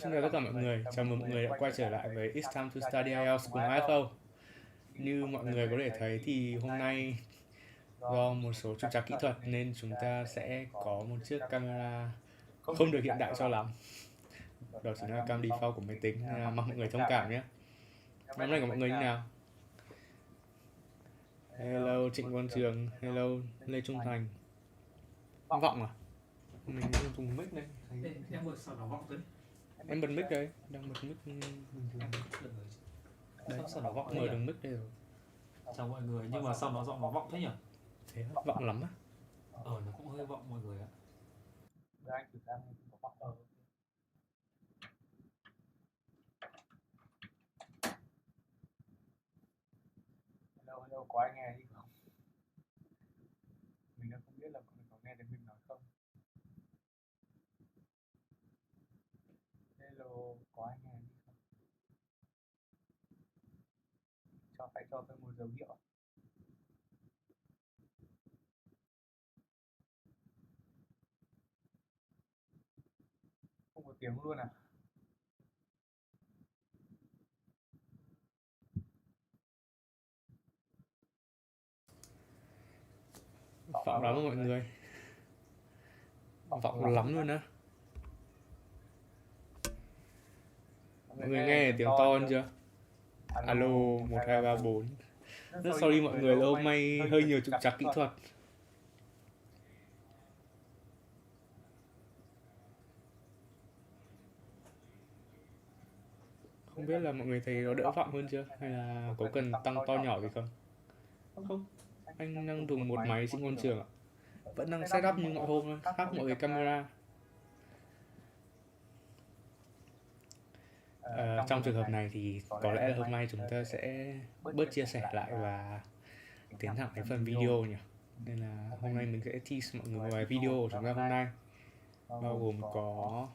Xin chào tất cả mọi người, chào mừng mọi người đã quay trở lại với It's Time to Study IELTS cùng IFO. Như mọi người có thể thấy thì hôm nay do một số trục trặc kỹ thuật nên chúng ta sẽ có một chiếc camera không được hiện đại cho lắm. Đó chính là cam default của máy tính, nên mong mọi người thông cảm nhé. Hôm nay của mọi người như nào? Hello Trịnh Quang Trường, hello Lê Trung Thành. Vọng à? Mình dùng mic đây. Em bật sao nó vọng thế? Em bật mic đây, đang bật mic bình thường. Đấy, sao nó vọng mở đường mic đây rồi. Chào mọi người, nhưng mà sao nó giọng nó vọng thế nhỉ? Thế vọng lắm á? Nó cũng hơi vọng mọi người ạ. Anh thử ra có vọng Hello, có ai nghe gì không? Mình đang không biết là có nghe được mình nói không. Hello, có ai nghe gì không? Phải cho tôi một dấu hiệu. Không có tiếng luôn à? Vọng lắm mọi người. Vọng lắm luôn á. Mọi người nghe tiếng to hơn chưa? Alo 1, 2, 3, 4. Rất sorry mọi người là hôm nay hơi nhiều trục trặc kỹ thuật. Không biết là mọi người thấy nó đỡ vọng hơn chưa? Hay là có cần tăng to nhỏ gì không? Không, anh đang dùng một máy Trịnh Quang Trường ạ. Vẫn đang setup như mọi hôm thôi, khác mọi cái camera. Trong trường hợp này thì có lẽ là hôm nay chúng ta sẽ bớt chia sẻ lại và tiến thẳng đến phần video nhỉ. Nên là hôm nay mình sẽ teach mọi người một vài video của chúng ta hôm nay, bao gồm có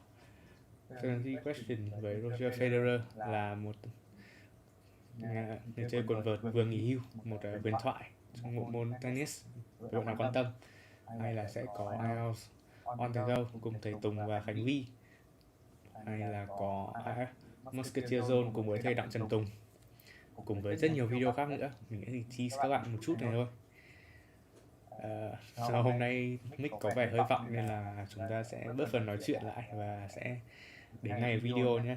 penalty question với Roger Federer là một người chơi quần vợt vừa nghỉ hưu, một huyền thoại trong bộ môn tennis với bạn nào quan tâm. Hay là sẽ có IELTS Untitled cùng thầy Tùng và Khánh Vi, hay là có Musketeer Zone cùng với thầy Đặng Tùng, cùng với rất nhiều video khác nữa. Mình sẽ tease các bạn một chút này thôi. Sau hôm nay mic có vẻ hơi vọng nên là chúng ta sẽ bớt phần nói chuyện lại và sẽ đến ngay video nhé.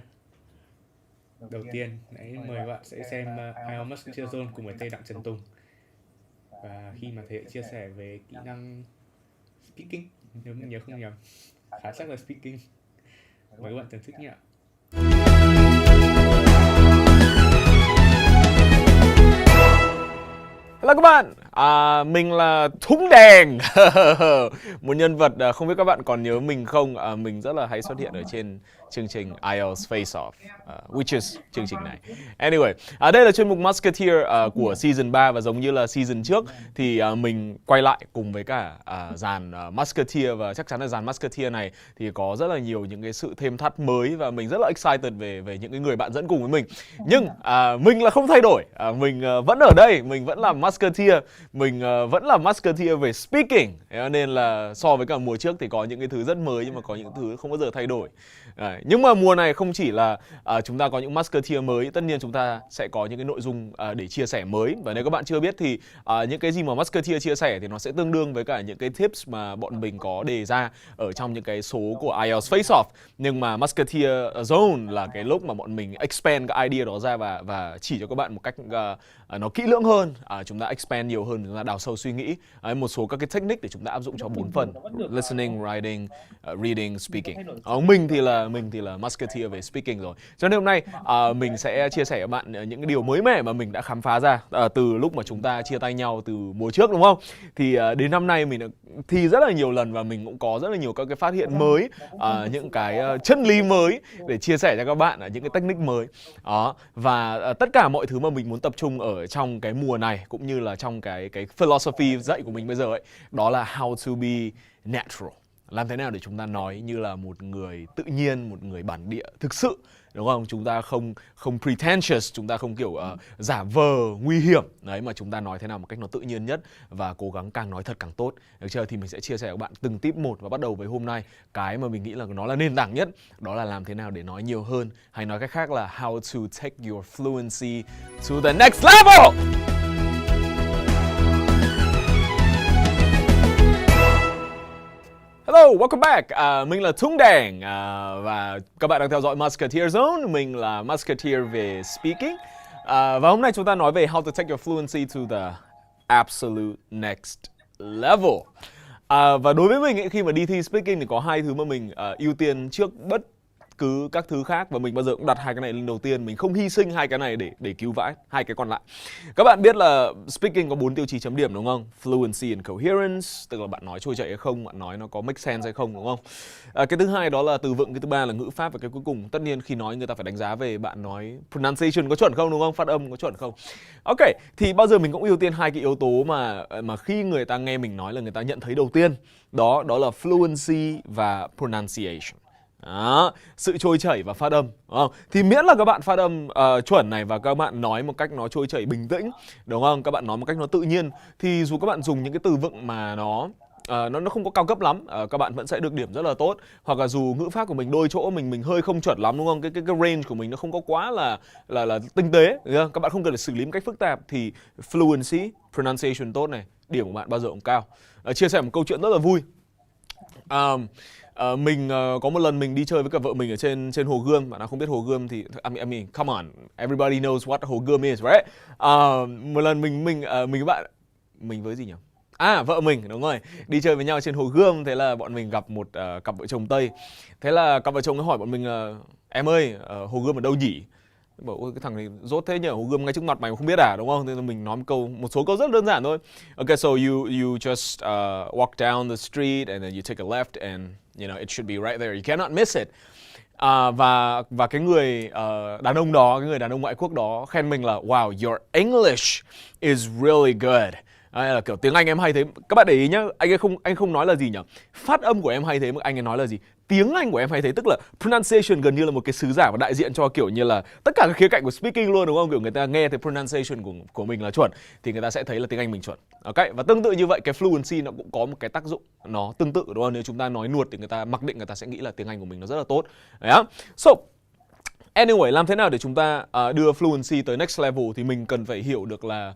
Đầu tiên, mời các bạn sẽ xem IELTS Musketeer Zone cùng với thầy Đặng Tùng. Và khi mà thầy chia sẻ về kỹ năng speaking, nếu mình nhớ không nhầm, khá chắc là speaking. Mời các bạn thưởng thức nhé. Hello các bạn, mình là Thúng Đèn. Một nhân vật không biết các bạn còn nhớ mình không. Mình rất là hay xuất hiện ở trên chương trình IELTS Face-Off, which is chương trình này. Anyway, đây là chuyên mục Musketeer của season 3. Và giống như là season trước thì mình quay lại cùng với cả dàn Musketeer. Và chắc chắn là dàn Musketeer này thì có rất là nhiều những cái sự thêm thắt mới. Và mình rất là excited về những cái người bạn dẫn cùng với mình. Nhưng mình là không thay đổi, mình vẫn ở đây, mình vẫn là Musketeer. Mình vẫn là Musketeer về speaking. Nên là so với cả mùa trước thì có những cái thứ rất mới, nhưng mà có những thứ không bao giờ thay đổi. Nhưng mà mùa này không chỉ là chúng ta có những Musketeer mới, tất nhiên chúng ta sẽ có những cái nội dung để chia sẻ mới. Và nếu các bạn chưa biết thì những cái gì mà Musketeer chia sẻ thì nó sẽ tương đương với cả những cái tips mà bọn mình có đề ra ở trong những cái số của IELTS Face-Off. Nhưng mà Musketeer Zone là cái lúc mà bọn mình expand cái idea đó ra và chỉ cho các bạn một cách nó kỹ lưỡng hơn. Chúng ta expand nhiều hơn, chúng ta đào sâu suy nghĩ một số các cái technique để chúng ta áp dụng cho 4 phần: listening, writing, reading, speaking. Mình thì là Musketeer về speaking rồi. Cho nên hôm nay mình sẽ chia sẻ với bạn những cái điều mới mẻ mà mình đã khám phá ra từ lúc mà chúng ta chia tay nhau từ mùa trước, đúng không? Thì đến năm nay mình đã thi rất là nhiều lần và mình cũng có rất là nhiều các cái phát hiện mới, những cái chân lý mới để chia sẻ cho các bạn, những cái technique mới. Và tất cả mọi thứ mà mình muốn tập trung ở trong cái mùa này cũng như là trong cái philosophy dạy của mình bây giờ ấy, đó là how to be natural. Làm thế nào để chúng ta nói như là một người tự nhiên, một người bản địa thực sự đúng không? Chúng ta không pretentious, chúng ta không kiểu giả vờ nguy hiểm đấy, mà chúng ta nói thế nào một cách nó tự nhiên nhất và cố gắng càng nói thật càng tốt, được chưa? Thì mình sẽ chia sẻ với các bạn từng tip một, và bắt đầu với hôm nay cái mà mình nghĩ là nó là nền tảng nhất, đó là làm thế nào để nói nhiều hơn, hay nói cách khác là how to take your fluency to the next level. Hello, welcome back. Mình là Thung Đèn và các bạn đang theo dõi Musketeer Zone. Mình là Musketeer về speaking. Và hôm nay chúng ta nói về how to take your fluency to the absolute next level. Và đối với mình ấy, khi mà đi thi speaking thì có hai thứ mà mình ưu tiên trước bất cứ các thứ khác, và mình bao giờ cũng đặt hai cái này lên đầu tiên. Mình không hy sinh hai cái này để cứu vãn hai cái còn lại. Các bạn biết là speaking có 4 tiêu chí chấm điểm đúng không? Fluency and coherence, tức là bạn nói trôi chảy hay không, bạn nói nó có make sense hay không, đúng không? Cái thứ hai đó là từ vựng, cái thứ ba là ngữ pháp, và cái cuối cùng tất nhiên khi nói người ta phải đánh giá về bạn nói pronunciation có chuẩn không, đúng không? Phát âm có chuẩn không? Ok, thì bao giờ mình cũng ưu tiên hai cái yếu tố mà khi người ta nghe mình nói là người ta nhận thấy đầu tiên. Đó là fluency và pronunciation. Đó, sự trôi chảy và phát âm, đúng không? Thì miễn là các bạn phát âm chuẩn này, và các bạn nói một cách nó trôi chảy bình tĩnh, đúng không? Các bạn nói một cách nó tự nhiên, thì dù các bạn dùng những cái từ vựng mà nó không có cao cấp lắm, các bạn vẫn sẽ được điểm rất là tốt. Hoặc là dù ngữ pháp của mình đôi chỗ mình hơi không chuẩn lắm, đúng không? Cái range của mình nó không có quá là tinh tế, các bạn không cần phải xử lý một cách phức tạp, thì fluency, pronunciation tốt này, điểm của bạn bao giờ cũng cao. Chia sẻ một câu chuyện rất là vui. Mình có một lần mình đi chơi với cả vợ mình ở trên hồ Gươm. Bạn nào không biết hồ Gươm thì I mean, come on, everybody knows what hồ Gươm is, right? Một lần mình với bạn, mình với gì nhỉ? Vợ mình, đúng rồi, đi chơi với nhau trên hồ Gươm. Thế là bọn mình gặp một cặp vợ chồng Tây. Thế là cặp vợ chồng ấy hỏi bọn mình là em ơi, hồ Gươm ở đâu nhỉ? Bảo ôi cái thằng này dốt thế nhỉ, hồ Gươm ngay trước mặt mày mà không biết đúng không? Thế là mình nói một số câu rất đơn giản thôi. Okay, so you just walk down the street and then you take a left and you know it should be right there. You cannot miss it. Và cái người đàn ông đó, cái người đàn ông ngoại quốc đó khen mình là wow, your English is really good. Là kiểu tiếng Anh em hay thế. Các bạn để ý nhá, anh không nói là gì nhỉ? Phát âm của em hay thế mà anh ấy nói là gì? Tiếng Anh của em hay thế, tức là pronunciation gần như là một cái sứ giả và đại diện cho kiểu như là tất cả các khía cạnh của speaking luôn, đúng không? Kiểu người ta nghe thấy pronunciation của mình là chuẩn thì người ta sẽ thấy là tiếng Anh mình chuẩn. Ok, và tương tự như vậy cái fluency nó cũng có một cái tác dụng nó tương tự, đúng không? Nếu chúng ta nói nuột thì người ta mặc định người ta sẽ nghĩ là tiếng Anh của mình nó rất là tốt. Đấy. So anyway, làm thế nào để chúng ta đưa fluency tới next level thì mình cần phải hiểu được là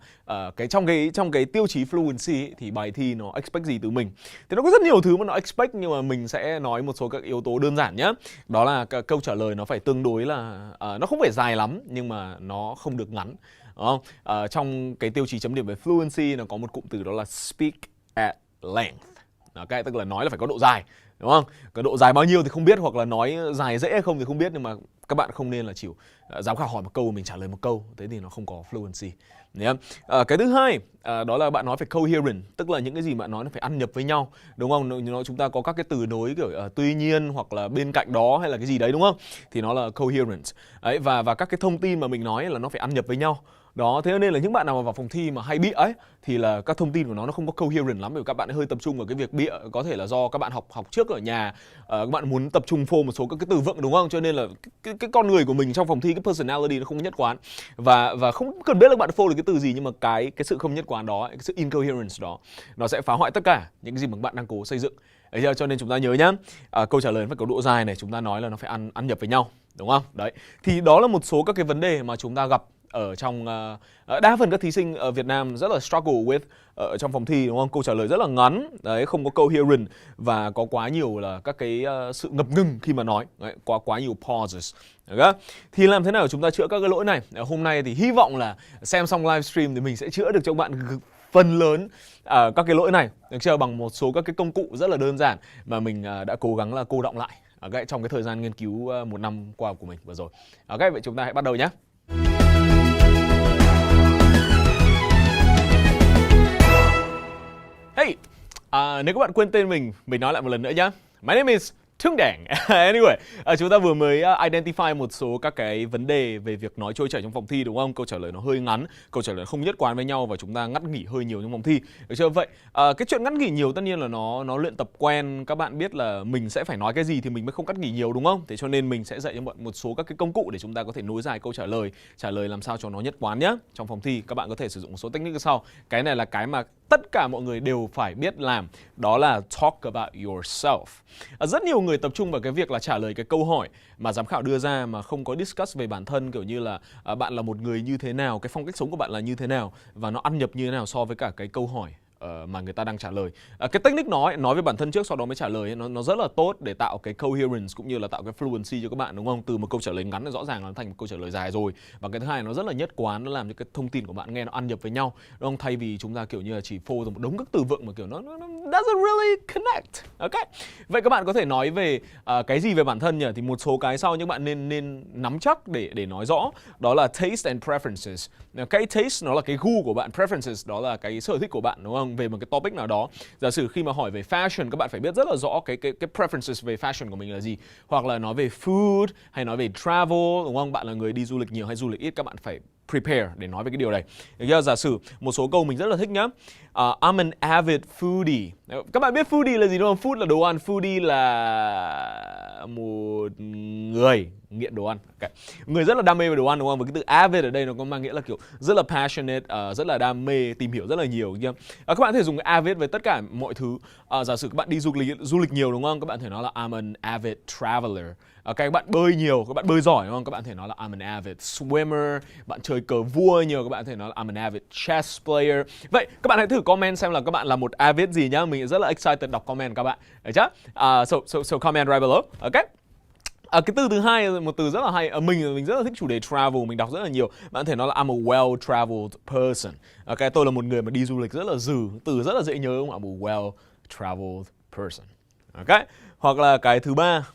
trong cái tiêu chí fluency ấy, thì bài thi nó expect gì từ mình. Thì nó có rất nhiều thứ mà nó expect, nhưng mà mình sẽ nói một số các yếu tố đơn giản nhé. Đó là câu trả lời nó phải tương đối là nó không phải dài lắm nhưng mà nó không được ngắn, đúng không? Trong cái tiêu chí chấm điểm về fluency nó có một cụm từ đó là speak at length. Okay, tức là nói là phải có độ dài, đúng không? Cái độ dài bao nhiêu thì không biết, hoặc là nói dài dễ hay không thì không biết, nhưng mà các bạn không nên là chịu giám khảo hỏi một câu mình trả lời một câu, thế thì nó không có fluency. Cái thứ hai đó là bạn nói phải coherent, tức là những cái gì bạn nói nó phải ăn nhập với nhau, đúng không? Chúng ta có các cái từ nối kiểu tuy nhiên hoặc là bên cạnh đó hay là cái gì đấy, đúng không? Thì nó là coherent. Đấy, và các cái thông tin mà mình nói là nó phải ăn nhập với nhau. Đó, thế nên là những bạn nào mà vào phòng thi mà hay bịa ấy thì là các thông tin của nó không có coherent lắm, bởi vì các bạn hơi tập trung vào cái việc bịa, có thể là do các bạn học trước ở nhà, các bạn muốn tập trung phô một số các cái từ vựng, đúng không? Cho nên là cái con người của mình trong phòng thi, cái personality nó không nhất quán, và không cần biết là bạn phô được cái từ gì, nhưng mà cái sự không nhất quán đó, cái sự incoherence đó nó sẽ phá hoại tất cả những cái gì mà bạn đang cố xây dựng. Đấy, cho nên chúng ta nhớ nhá, câu trả lời phải có độ dài này, chúng ta nói là nó phải ăn nhập với nhau, đúng không? Đấy, thì đó là một số các cái vấn đề mà chúng ta gặp ở trong đa phần các thí sinh ở Việt Nam rất là struggle with ở trong phòng thi, đúng không? Câu trả lời rất là ngắn, đấy, không có coherent và có quá nhiều là các cái sự ngập ngừng khi mà nói, đấy, quá nhiều pauses. Đấy. Thì làm thế nào để chúng ta chữa các cái lỗi này? Hôm nay thì hy vọng là xem xong livestream thì mình sẽ chữa được cho bạn phần lớn các cái lỗi này, được chưa? Bằng một số các cái công cụ rất là đơn giản mà mình đã cố gắng là cô đọng lại trong cái thời gian nghiên cứu 1 năm qua của mình vừa rồi. Vậy chúng ta hãy bắt đầu nhé. Hey, nếu các bạn quên tên mình nói lại một lần nữa nhé. My name is Thương đảng. Anyway, chúng ta vừa mới identify một số các cái vấn đề về việc nói trôi chảy trong phòng thi đúng không? Câu trả lời nó hơi ngắn, câu trả lời không nhất quán với nhau và chúng ta ngắt nghỉ hơi nhiều trong phòng thi. Được chưa? Vậy cái chuyện ngắt nghỉ nhiều tất nhiên là nó luyện tập quen. Các bạn biết là mình sẽ phải nói cái gì thì mình mới không ngắt nghỉ nhiều đúng không? Thế cho nên mình sẽ dạy cho bạn một số các cái công cụ để chúng ta có thể nối dài câu trả lời làm sao cho nó nhất quán nhé. Trong phòng thi các bạn có thể sử dụng một số technique như sau. Cái này là cái mà tất cả mọi người đều phải biết làm, đó là talk about yourself. Rất nhiều người tập trung vào cái việc là trả lời cái câu hỏi mà giám khảo đưa ra mà không có discuss về bản thân, kiểu như là bạn là một người như thế nào, cái phong cách sống của bạn là như thế nào và nó ăn nhập như thế nào so với cả cái câu hỏi mà người ta đang trả lời. Cái technique nói về bản thân trước sau đó mới trả lời nó rất là tốt để tạo cái coherence cũng như là tạo cái fluency cho các bạn đúng không? Từ một câu trả lời ngắn thì rõ ràng là thành một câu trả lời dài rồi. Và cái thứ hai nó rất là nhất quán, nó làm cho cái thông tin của bạn nghe nó ăn nhập với nhau đúng không? Thay vì chúng ta kiểu như là chỉ phô ra một đống các từ vựng mà kiểu nó doesn't really connect. Ok. Vậy các bạn có thể nói về cái gì về bản thân nhỉ? Thì một số cái sau nhưng bạn nên nắm chắc để nói rõ, đó là taste and preferences. Cái taste nó là cái gu của bạn, preferences đó là cái sở thích của bạn đúng không? Về một cái topic nào đó. Giả sử khi mà hỏi về fashion, các bạn phải biết rất là rõ cái preferences về fashion của mình là gì. Hoặc là nói về food hay nói về travel đúng không? Bạn là người đi du lịch nhiều hay du lịch ít, các bạn phải prepare để nói về cái điều này. Giả sử một số câu mình rất là thích nhá. I'm an avid foodie. Các bạn biết foodie là gì đúng không? Food là đồ ăn, foodie là một người nghiện đồ ăn. Okay. Người rất là đam mê về đồ ăn đúng không? Và cái từ avid ở đây nó có mang nghĩa là kiểu rất là passionate, rất là đam mê, tìm hiểu rất là nhiều. Các bạn có thể dùng avid với tất cả mọi thứ. Giả sử các bạn đi du lịch nhiều đúng không? Các bạn thể nói là I'm an avid traveler. Các bạn bơi nhiều, các bạn bơi giỏi đúng không? Các bạn thể nói là I'm an avid swimmer. Bạn chơi cờ vua nhiều, các bạn thể nói là I'm an avid chess player. Vậy các bạn hãy thử comment xem là các bạn là một avid gì nhá. Mình rất là excited đọc comment các bạn. Được chưa? So comment right below. Okay. Cái từ thứ hai là một từ rất là hay. Mình rất là thích chủ đề travel, mình đọc rất là nhiều. Bạn có thể nói là I'm a well-traveled person. Tôi là một người mà đi du lịch rất là dừ. Từ rất là dễ nhớ không ạ? I'm a well-traveled person. Hoặc là cái thứ ba,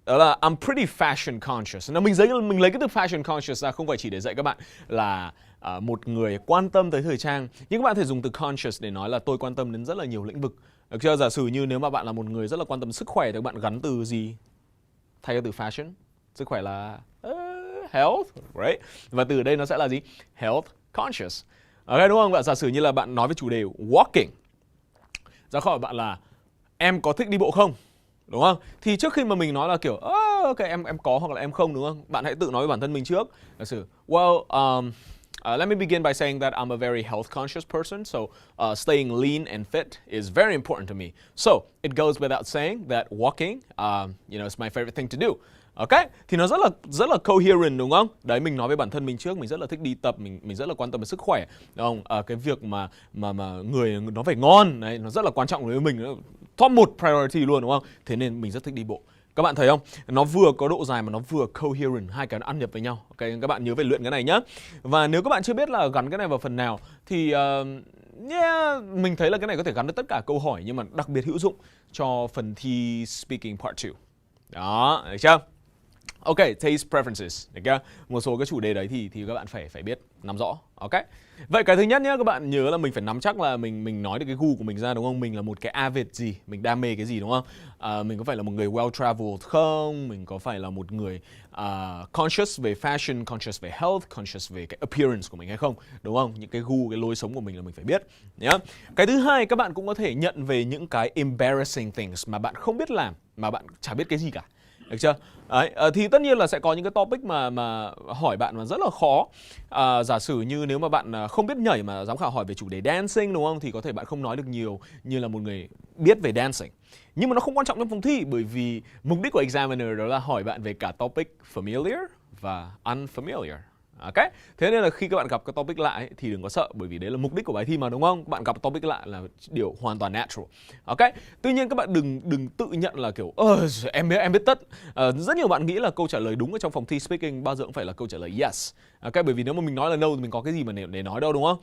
đó là I'm pretty fashion conscious. Mình lấy cái từ fashion conscious ra không phải chỉ để dạy các bạn là một người quan tâm tới thời trang, nhưng các bạn có thể dùng từ conscious để nói là tôi quan tâm đến rất là nhiều lĩnh vực. Được chưa? Giả sử như nếu mà bạn là một người rất là quan tâm sức khỏe thì các bạn gắn từ gì thay cho từ fashion? Sức khỏe là health, right? Và từ đây nó sẽ là gì? Health conscious. Đúng không? Giả sử như là bạn nói về chủ đề walking, ra khỏi bạn là em có thích đi bộ không? Đúng không? Thì trước khi mà mình nói là kiểu ok em có hoặc là em không đúng không? Bạn hãy tự nói với bản thân mình trước. Giả sử let me begin by saying that I'm a very health conscious person, so staying lean and fit is very important to me. So it goes without saying that walking, is my favorite thing to do. Ok, thì nó rất là coherent đúng không? Đấy, mình nói với bản thân mình trước, mình rất là thích đi tập, mình rất là quan tâm đến sức khỏe, đúng không? Cái việc mà người nó phải ngon, đấy, nó rất là quan trọng đối với mình, top 1 priority luôn đúng không? Thế nên mình rất thích đi bộ. Các bạn thấy không? Nó vừa có độ dài mà nó vừa coherent, hai cái nó ăn nhập với nhau. Ok, các bạn nhớ về luyện cái này nhá. Và nếu các bạn chưa biết là gắn cái này vào phần nào thì mình thấy là cái này có thể gắn được tất cả câu hỏi nhưng mà đặc biệt hữu dụng cho phần thi speaking part 2. Đó, được chưa? Ok, taste preferences, được chưa? Một số cái chủ đề đấy thì các bạn phải biết nắm rõ. Ok. Vậy cái thứ nhất nhé, các bạn nhớ là mình phải nắm chắc là mình nói được cái gu của mình ra đúng không? Mình là một cái avid gì, mình đam mê cái gì đúng không? Mình có phải là một người well traveled không? Mình có phải là một người conscious về fashion, conscious về health, conscious về cái appearance của mình hay không? Đúng không? Những cái gu, cái lối sống của mình là mình phải biết nhé. Cái thứ hai, các bạn cũng có thể nhận về những cái embarrassing things mà bạn không biết làm, mà bạn chả biết cái gì cả. Được chưa? Đấy, thì tất nhiên là sẽ có những cái topic mà hỏi bạn mà rất là khó. Giả sử như nếu mà bạn không biết nhảy mà giám khảo hỏi về chủ đề dancing đúng không? Thì có thể bạn không nói được nhiều như là một người biết về dancing. Nhưng mà nó không quan trọng trong phòng thi, bởi vì mục đích của examiner đó là hỏi bạn về cả topic familiar và unfamiliar. Ok, thế nên là khi các bạn gặp cái topic lạ ấy, thì đừng có sợ, bởi vì đấy là mục đích của bài thi mà đúng không? Bạn gặp topic lạ là điều hoàn toàn natural. Ok, tuy nhiên các bạn đừng tự nhận là kiểu em biết tất. Rất nhiều bạn nghĩ là câu trả lời đúng ở trong phòng thi speaking bao giờ cũng phải là câu trả lời yes. Ok, bởi vì nếu mà mình nói là no thì mình có cái gì mà để nói đâu đúng không?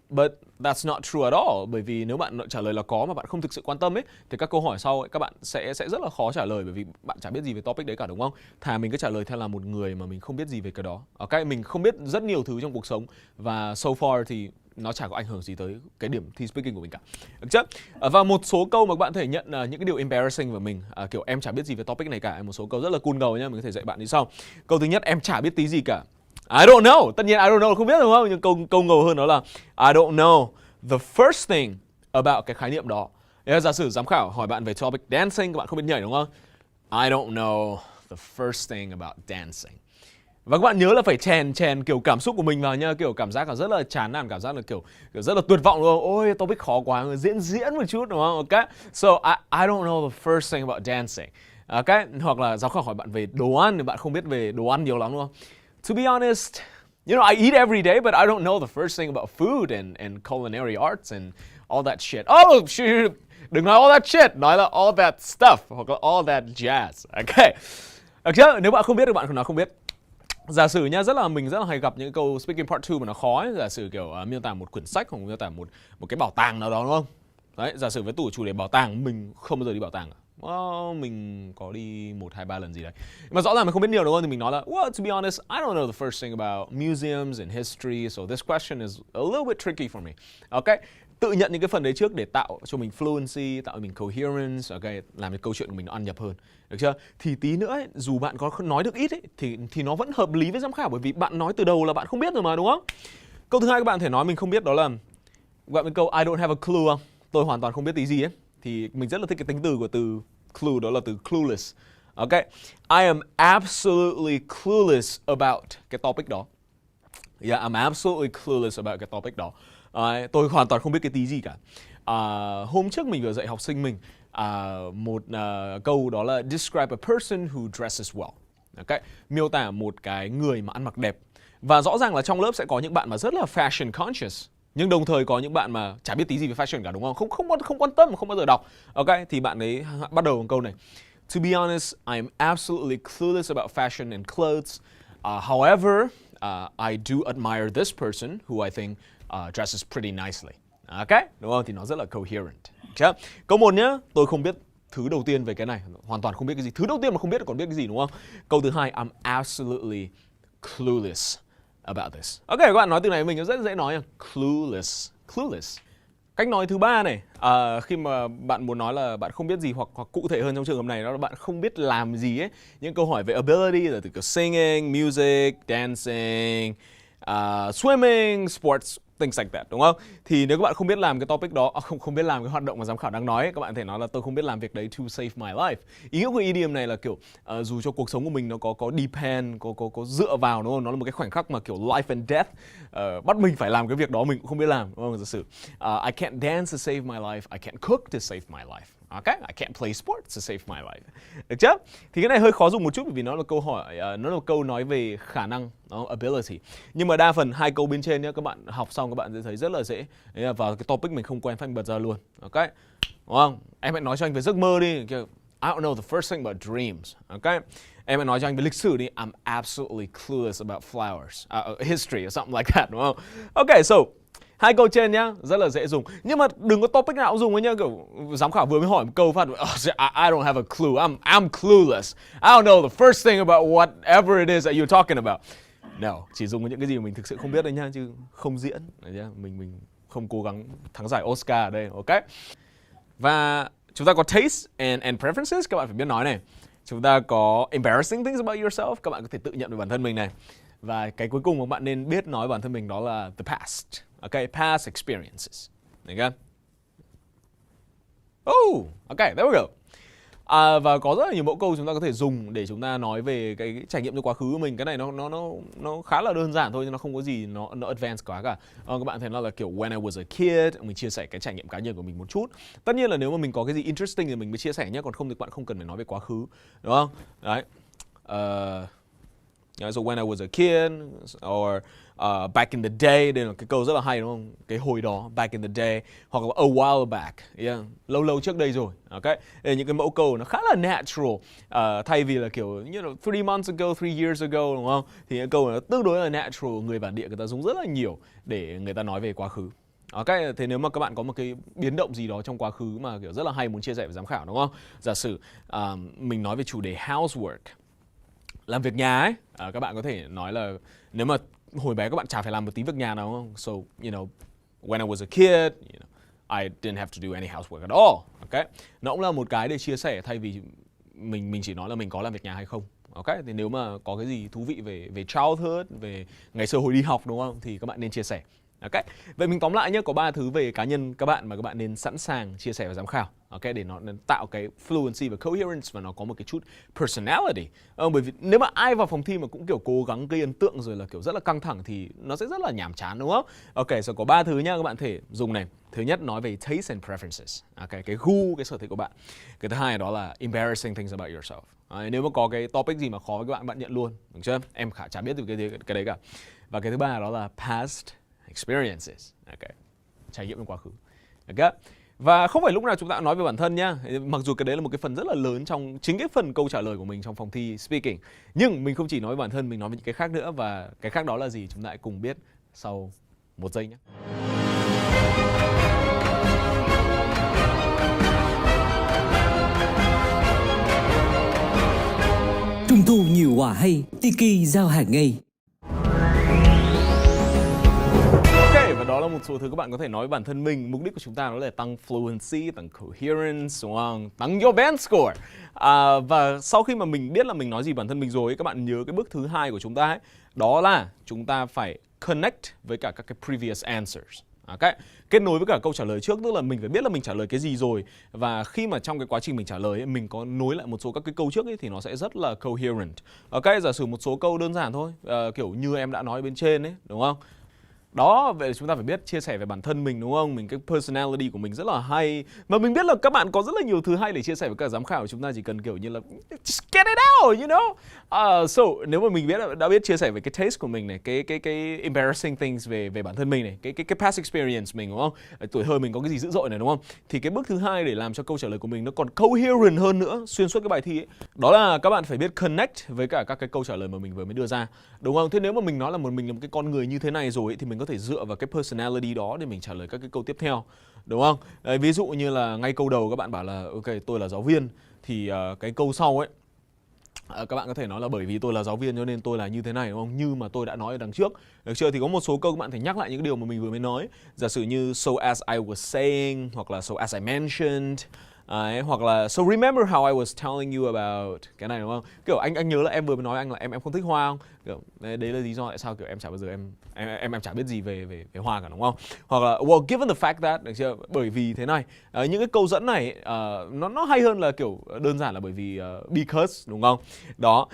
But that's not true at all. Bởi vì nếu bạn trả lời là có mà bạn không thực sự quan tâm ấy, thì các câu hỏi sau ấy, các bạn sẽ rất là khó trả lời, bởi vì bạn chả biết gì về topic đấy cả đúng không? Thà mình cứ trả lời theo là một người mà mình không biết gì về cái đó. Ok, mình không biết rất nhiều thứ trong cuộc sống và so far thì nó chả có ảnh hưởng gì tới cái điểm thi speaking của mình cả. Được chưa? Và một số câu mà các bạn có thể nhận những cái điều embarrassing của mình, kiểu em chả biết gì về topic này cả. Một số câu rất là cool ngầu nhá, mình có thể dạy bạn như sau. Câu thứ nhất, em chả biết tí gì cả. I don't know. Tất nhiên I don't know không biết đúng không? Nhưng câu ngầu hơn đó là I don't know the first thing about cái khái niệm đó. Giả sử giám khảo hỏi bạn về topic dancing, các bạn không biết nhảy đúng không? I don't know the first thing about dancing. Và các bạn nhớ là phải chèn kiểu cảm xúc của mình vào nha, kiểu cảm giác là rất là chán nản, cảm giác là kiểu rất là tuyệt vọng luôn. Ôi topic khó quá, diễn một chút đúng không? Ok. So I don't know the first thing about dancing. Ok. Hoặc là giám khảo hỏi bạn về đồ ăn thì bạn không biết về đồ ăn nhiều lắm đúng không? To be honest, you know, I eat every day, but I don't know the first thing about food and culinary arts and all that shit. Oh, shit. Đừng nói all that shit, nói là all that stuff hoặc là all that jazz. Ok. Được chưa? Nếu bạn không biết thì bạn nói không biết. Giả sử nha, mình rất là hay gặp những câu speaking part 2 mà nó khó ấy. Giả sử kiểu miêu tả một quyển sách hoặc miêu tả một cái bảo tàng nào đó đúng không? Đấy, giả sử với chủ đề bảo tàng, mình không bao giờ đi bảo tàng cả. Mình có đi 1, 2, 3 lần gì đấy. Mà rõ ràng mình không biết nhiều đúng không? Thì mình nói là well, to be honest, I don't know the first thing about museums and history, so this question is a little bit tricky for me. Ok, tự nhận những cái phần đấy trước để tạo cho mình fluency, tạo cho mình coherence, ok, làm cái câu chuyện của mình nó ăn nhập hơn. Được chưa? Thì tí nữa ấy, dù bạn có nói được ít ấy, thì nó vẫn hợp lý với giám khảo bởi vì bạn nói từ đầu là bạn không biết rồi mà đúng không? Câu thứ hai các bạn thể nói mình không biết đó là gọi với câu I don't have a clue không? Tôi hoàn toàn không biết tí gì ấy. Thì mình rất là thích cái tính từ của từ clue, đó là từ clueless. Ok, I am absolutely clueless about cái topic đó. Yeah, I'm absolutely clueless about cái topic đó. Tôi hoàn toàn không biết cái tí gì cả. Hôm trước mình vừa dạy học sinh mình một câu đó là describe a person who dresses well. Okay. Miêu tả một cái người mà ăn mặc đẹp. Và rõ ràng là trong lớp sẽ có những bạn mà rất là fashion conscious, nhưng đồng thời có những bạn mà chả biết tí gì về fashion cả đúng không? Không quan tâm, không bao giờ đọc. Ok, thì bạn ấy bắt đầu bằng câu này. To be honest, I am absolutely clueless about fashion and clothes. However, I do admire this person who I think dresses pretty nicely. Ok, đúng không? Thì nó rất là coherent. Okay. Câu 1 nhá, tôi không biết thứ đầu tiên về cái này, hoàn toàn không biết cái gì. Thứ đầu tiên mà không biết còn biết cái gì đúng không? Câu thứ hai, I'm absolutely clueless about this. Ok, các bạn nói từ này mình rất dễ nói. Clueless. Cách nói thứ ba này, khi mà bạn muốn nói là bạn không biết gì hoặc cụ thể hơn trong trường hợp này đó là bạn không biết làm gì ấy. Những câu hỏi về ability là từ kiểu singing, music, dancing, swimming, sports, things like that, đúng không? Thì nếu các bạn không biết làm cái topic đó, không biết làm cái hoạt động mà giám khảo đang nói ấy, các bạn có thể nói là tôi không biết làm việc đấy to save my life. Ý nghĩa của idiom này là kiểu dù cho cuộc sống của mình nó có depend, có dựa vào, đúng không? Nó là một cái khoảnh khắc mà kiểu life and death, bắt mình phải làm cái việc đó mình cũng không biết làm, đúng không? Giả sử I can't dance to save my life, I can't cook to save my life. Okay, I can't play sports to save my life. Được chưa? Thì cái này hơi khó dùng một chút bởi vì nó là câu hỏi, nó là một câu nói về khả năng, đó, ability. Nhưng mà đa phần hai câu bên trên nhá, các bạn học xong các bạn sẽ thấy rất là dễ. Đấy là vào cái topic mình không quen phanh bật ra luôn. Okay, đúng không? Em hãy nói cho anh về giấc mơ đi. I don't know the first thing about dreams. Okay, em hãy nói cho anh về lịch sử đi. I'm absolutely clueless about flowers, history or something like that, đúng không? Okay, so hai câu trên nhá, rất là dễ dùng. Nhưng mà đừng có topic nào cũng dùng ấy nhá. Kiểu giám khảo vừa mới hỏi một câu phát I don't have a clue, I'm clueless. I don't know the first thing about whatever it is that you're talking about. No, chỉ dùng những cái gì mà mình thực sự không biết đấy nhá, chứ không diễn. Đấy nhá. Mình không cố gắng thắng giải Oscar ở đây, ok? Và chúng ta có taste and preferences, các bạn phải biết nói này. Chúng ta có embarrassing things about yourself, các bạn có thể tự nhận về bản thân mình này. Và cái cuối cùng mà bạn nên biết nói bản thân mình đó là the past. Okay, past experiences. Okay. Oh, okay, there we go. Và có rất là nhiều mẫu câu chúng ta có thể dùng để chúng ta nói về cái trải nghiệm trong quá khứ của mình. Cái này nó khá là đơn giản thôi, nhưng nó không có gì nó advanced quá cả. Các bạn thấy nó là kiểu when I was a kid, mình chia sẻ cái trải nghiệm cá nhân của mình một chút. Tất nhiên là nếu mà mình có cái gì interesting thì mình mới chia sẻ nhé, còn không thì bạn không cần phải nói về quá khứ, đúng không? Đấy. So when I was a kid or back in the day, đây là cái câu rất là hay đúng không? Cái hồi đó, back in the day, hoặc là a while back, yeah, lâu trước đây rồi. Okay, đây là những cái mẫu câu nó khá là natural, thay vì là kiểu 3 months ago, 3 years ago, đúng không? Thì những câu này nó tương đối là natural, người bản địa người ta dùng rất là nhiều để người ta nói về quá khứ. Ok, thế nếu mà các bạn có một cái biến động gì đó trong quá khứ mà kiểu rất là hay muốn chia sẻ với giám khảo, đúng không? Giả sử mình nói về chủ đề housework, làm việc nhà ấy, các bạn có thể nói là nếu mà hồi bé các bạn chả phải làm một tí việc nhà nào, đúng không? So, when I was a kid, you know, I didn't have to do any housework at all. Okay? Nó cũng là một cái để chia sẻ thay vì mình chỉ nói là mình có làm việc nhà hay không. Ok, thì nếu mà có cái gì thú vị về childhood, về ngày xưa hồi đi học đúng không, thì các bạn nên chia sẻ. Ok, vậy mình tóm lại nhé, có 3 thứ về cá nhân các bạn mà các bạn nên sẵn sàng chia sẻ và giám khảo. Ok, để nó tạo cái fluency và coherence và nó có một cái chút personality. Bởi vì nếu mà ai vào phòng thi mà cũng kiểu cố gắng gây ấn tượng rồi là kiểu rất là căng thẳng thì nó sẽ rất là nhàm chán đúng không? Ok, so có 3 thứ nhá, các bạn thể dùng này. Thứ nhất nói về taste and preferences. Ok, cái gu, cái sở thích của bạn. Cái thứ hai đó là embarrassing things about yourself. Nếu mà có cái topic gì mà khó với các bạn nhận luôn, được chưa? Em chả biết được cái đấy cả. Và cái thứ ba đó là past experiences. Ok, trải nghiệm trong quá khứ. Ok. Và không phải lúc nào chúng ta nói về bản thân nhá. Mặc dù cái đấy là một cái phần rất là lớn trong chính cái phần câu trả lời của mình trong phòng thi speaking. Nhưng mình không chỉ nói về bản thân, mình nói về những cái khác nữa. Và cái khác đó là gì? Chúng ta hãy cùng biết sau 1 giây nhé. Trung thu nhiều quà hay, Tiki giao hàng ngay. Và đó là một số thứ các bạn có thể nói với bản thân mình. Mục đích của chúng ta đó là tăng fluency, tăng coherence, đúng không? Tăng your band score. Và sau khi mà mình biết là mình nói gì bản thân mình rồi, các bạn nhớ cái bước thứ 2 của chúng ta ấy, đó là chúng ta phải connect với cả các cái previous answers. Okay. Kết nối với cả câu trả lời trước, tức là mình phải biết là mình trả lời cái gì rồi. Và khi mà trong cái quá trình mình trả lời ấy, mình có nối lại một số các cái câu trước ấy, thì nó sẽ rất là coherent. Ok, giả sử một số câu đơn giản thôi, kiểu như em đã nói bên trên ấy, đúng không? Đó, vậy chúng ta phải biết chia sẻ về bản thân mình đúng không? Mình cái personality của mình rất là hay. Và mình biết là các bạn có rất là nhiều thứ hay để chia sẻ với cả giám khảo. Chúng ta chỉ cần kiểu như là just get it out, you know? So, nếu mà mình đã biết chia sẻ về cái taste của mình này, cái embarrassing things về bản thân mình này, cái past experience mình đúng không? Tuổi thơ mình có cái gì dữ dội này đúng không? Thì cái bước thứ 2 để làm cho câu trả lời của mình nó còn coherent hơn nữa xuyên suốt cái bài thi ấy, đó là các bạn phải biết connect với cả các cái câu trả lời mà mình vừa mới đưa ra. Đúng không? Thế nếu mà mình nói là mình là một cái con người như thế này rồi ấy, thì mình có thể dựa vào cái personality đó để mình trả lời các cái câu tiếp theo, đúng không? Đấy, ví dụ như là ngay câu đầu các bạn bảo là ok, tôi là giáo viên, thì cái câu sau ấy các bạn có thể nói là bởi vì tôi là giáo viên cho nên tôi là như thế này, đúng không? Như mà tôi đã nói ở đằng trước, được chưa? Thì có một số câu các bạn phải nhắc lại những cái điều mà mình vừa mới nói, giả sử như so as I was saying, hoặc là so as I mentioned. Hoặc là so remember how I was telling you about cái này đúng không? Kiểu anh nhớ là em vừa mới nói anh là em không thích hoa không? Kiểu đấy là lý do tại sao kiểu em chả bao giờ em chả biết gì về hoa cả đúng không? Hoặc là well given the fact that, được chưa? Bởi vì thế này, những cái câu dẫn này nó hay hơn là kiểu đơn giản là bởi vì because, đúng không? Đó,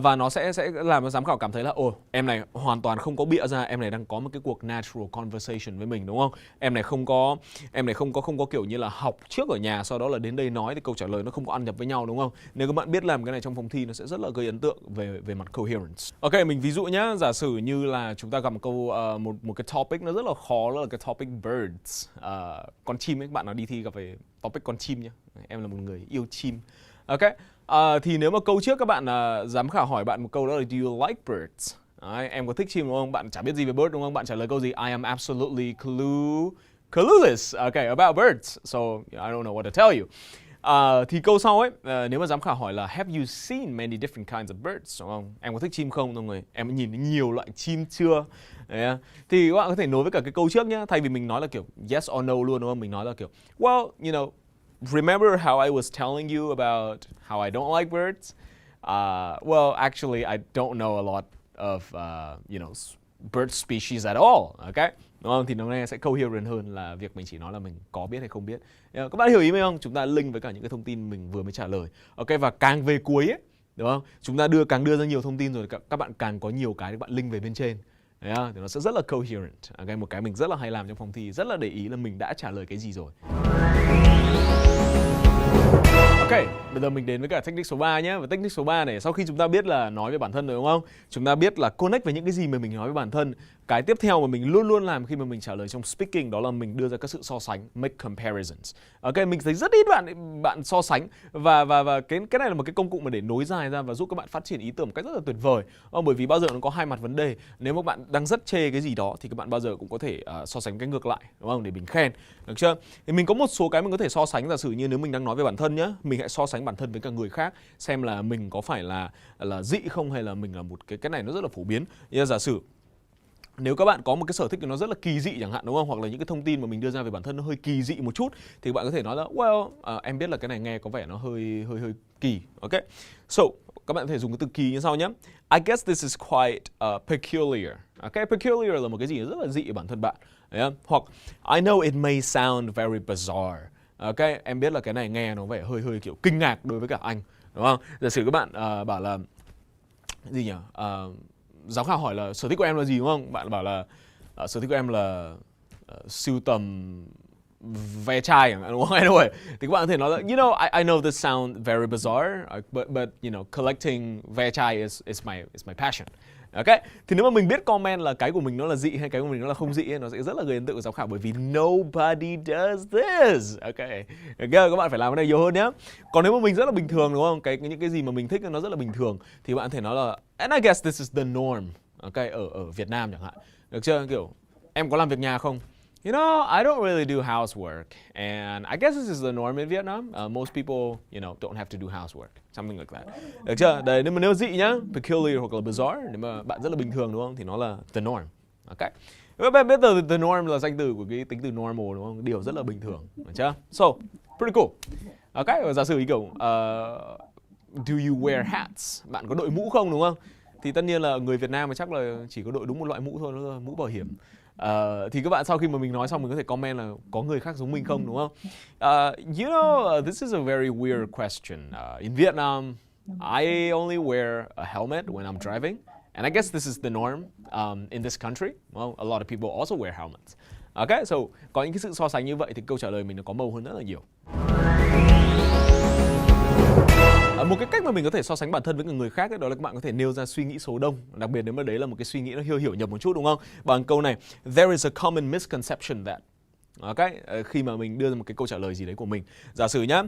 và nó sẽ làm cho giám khảo cảm thấy là em này hoàn toàn không có bịa ra, em này đang có một cái cuộc natural conversation với mình, đúng không? Em này không có kiểu như là học trước ở nhà sau đó là đến đây nói thì câu trả lời nó không có ăn nhập với nhau, đúng không? Nếu các bạn biết làm cái này trong phòng thi nó sẽ rất là gây ấn tượng về mặt coherence. Ok, mình ví dụ nhá, giả sử như là chúng ta gặp một câu một cái topic nó rất là khó, đó là cái topic birds, con chim ấy. Các bạn nào đi thi gặp về topic con chim nhá, em là một người yêu chim. Ok, thì nếu mà câu trước các bạn giám khảo hỏi bạn một câu đó là do you like birds? Đấy, em có thích chim đúng không? Bạn chả biết gì về bird đúng không? Bạn trả lời câu gì? I am absolutely clueless, okay, about birds, so I don't know what to tell you. Thì câu sau ấy, nếu mà giám khảo hỏi là have you seen many different kinds of birds, đúng không? Em có thích chim không? Đúng rồi, em đã nhìn thấy nhiều loại chim chưa? Đấy, thì các bạn có thể nối với cả cái câu trước nhá, thay vì mình nói là kiểu yes or no luôn, đúng không? Mình nói là kiểu well, you know, remember how I was telling you about how I don't like birds? Well, actually, I don't know a lot of, you know, bird species at all, okay? Đúng không? Thì nó nghe sẽ coherent hơn là việc mình chỉ nói là mình có biết hay không biết. Các bạn hiểu ý mình không? Chúng ta link với cả những cái thông tin mình vừa mới trả lời. Ok, và càng về cuối ấy, đúng không? Chúng ta càng đưa ra nhiều thông tin rồi, các bạn càng có nhiều cái để bạn link về bên trên. Đấy, thì nó sẽ rất là coherent. Okay, một cái mình rất là hay làm trong phòng thi, rất là để ý là mình đã trả lời cái gì rồi. Ok, bây giờ mình đến với cả technique số 3 nhé. Và technique số 3 này, sau khi chúng ta biết là nói về bản thân rồi đúng không? Chúng ta biết là connect với những cái gì mà mình nói với bản thân. Cái tiếp theo mà mình luôn luôn làm khi mà mình trả lời trong speaking đó là mình đưa ra các sự so sánh, make comparisons. Ok, mình thấy rất ít bạn so sánh và cái này là một cái công cụ mà để nối dài ra và giúp các bạn phát triển ý tưởng một cách rất là tuyệt vời. Bởi vì bao giờ nó có hai mặt vấn đề. Nếu mà bạn đang rất chê cái gì đó thì các bạn bao giờ cũng có thể so sánh cái ngược lại, đúng không? Để mình khen, được chưa? Thì mình có một số cái mình có thể so sánh, giả sử như nếu mình đang nói về bản thân nhá, mình hãy so sánh bản thân với cả người khác xem là mình có phải là dị không hay là mình là một cái này nó rất là phổ biến. Như giả sử Nếu các bạn có một cái sở thích nó rất là kỳ dị chẳng hạn, đúng không? Hoặc là những cái thông tin mà mình đưa ra về bản thân nó hơi kỳ dị một chút, thì bạn có thể nói là well, em biết là cái này nghe có vẻ nó hơi kỳ. Ok. So, các bạn có thể dùng cái từ kỳ như sau nhé. I guess this is quite peculiar. Ok, peculiar là một cái gì rất là dị ở bản thân bạn. Đấy không? Hoặc I know it may sound very bizarre. Ok, em biết là cái này nghe nó vẻ hơi kiểu kinh ngạc đối với cả anh, đúng không? Giả sử các bạn bảo là gì nhỉ? Giám khảo hỏi là sở thích của em là gì, đúng không? Bạn bảo là sở thích của em là sưu tầm ve chai, đúng không? Anyway, thì các bạn có thể nói là you know, I know this sounds very bizarre, but you know, collecting ve chai is my passion. Ok, thì nếu mà mình biết comment là cái của mình nó là dị hay cái của mình nó là không dị, nó sẽ rất là gây ấn tượng với giám khảo, bởi vì nobody does this. Ok, các bạn phải làm cái này nhiều hơn nhé. Còn nếu mà mình rất là bình thường, đúng không? Những cái gì mà mình thích nó rất là bình thường, thì bạn có thể nói là and I guess this is the norm. Ok, ở Việt Nam chẳng hạn, được chưa? Kiểu em có làm việc nhà không? You know, I don't really do housework, and I guess this is the norm in Vietnam. Most people, you know, don't have to do housework, something like that. Được chưa? Đấy, nếu dị nhá, peculiar hoặc là bizarre, nếu mà bạn rất là bình thường, đúng không? Thì nó là the norm. Ok. Các bạn biết the norm là danh từ của cái tính từ normal, đúng không? Điều rất là bình thường, được chưa? So, pretty cool. Ok, và giả sử kiểu do you wear hats? Bạn có đội mũ không, đúng không? Thì tất nhiên là người Việt Nam thì chắc là chỉ có đội đúng một loại mũ thôi, đó là mũ bảo hiểm. Thì các bạn sau khi mà mình nói xong, mình có thể comment là có người khác giống mình không, đúng không? You know, this is a very weird question. In Vietnam, I only wear a helmet when I'm driving, and I guess this is the norm in this country. Well, a lot of people also wear helmets. Okay, so có những cái sự so sánh như vậy thì câu trả lời mình nó có màu hơn rất là nhiều. Một cái cách mà mình có thể so sánh bản thân với người khác ấy, đó là các bạn có thể nêu ra suy nghĩ số đông, đặc biệt nếu mà đấy là một cái suy nghĩ nó hiểu nhầm một chút, đúng không? Bằng câu này, there is a common misconception that. Ok, khi mà mình đưa ra một cái câu trả lời gì đấy của mình, giả sử nhá,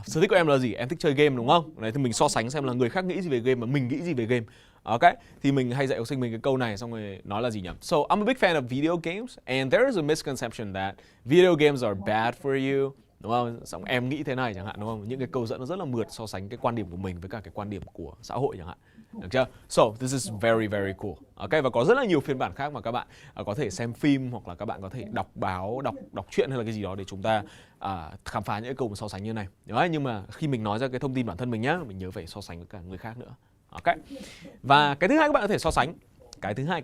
sở thích của em là gì? Em thích chơi game, đúng không? Đấy, thì mình so sánh xem là người khác nghĩ gì về game và mình nghĩ gì về game. Ok, thì mình hay dạy học sinh mình cái câu này, xong rồi nói là gì nhỉ? So I'm a big fan of video games, and there is a misconception that video games are bad for you. Đúng không? Xong em nghĩ thế này chẳng hạn, đúng không? Những cái câu dẫn nó rất là mượt so sánh cái quan điểm của mình với cả cái quan điểm của xã hội chẳng hạn. Được chưa? So, this is very, very cool. Ok, và có rất là nhiều phiên bản khác mà các bạn có thể xem phim, hoặc là các bạn có thể đọc báo, đọc truyện hay là cái gì đó để chúng ta khám phá những cái câu so sánh như này. Đấy, nhưng mà khi mình nói ra cái thông tin bản thân mình nhá, mình nhớ phải so sánh với cả người khác nữa. Ok. Và cái thứ hai các bạn có thể so sánh. Cái thứ hai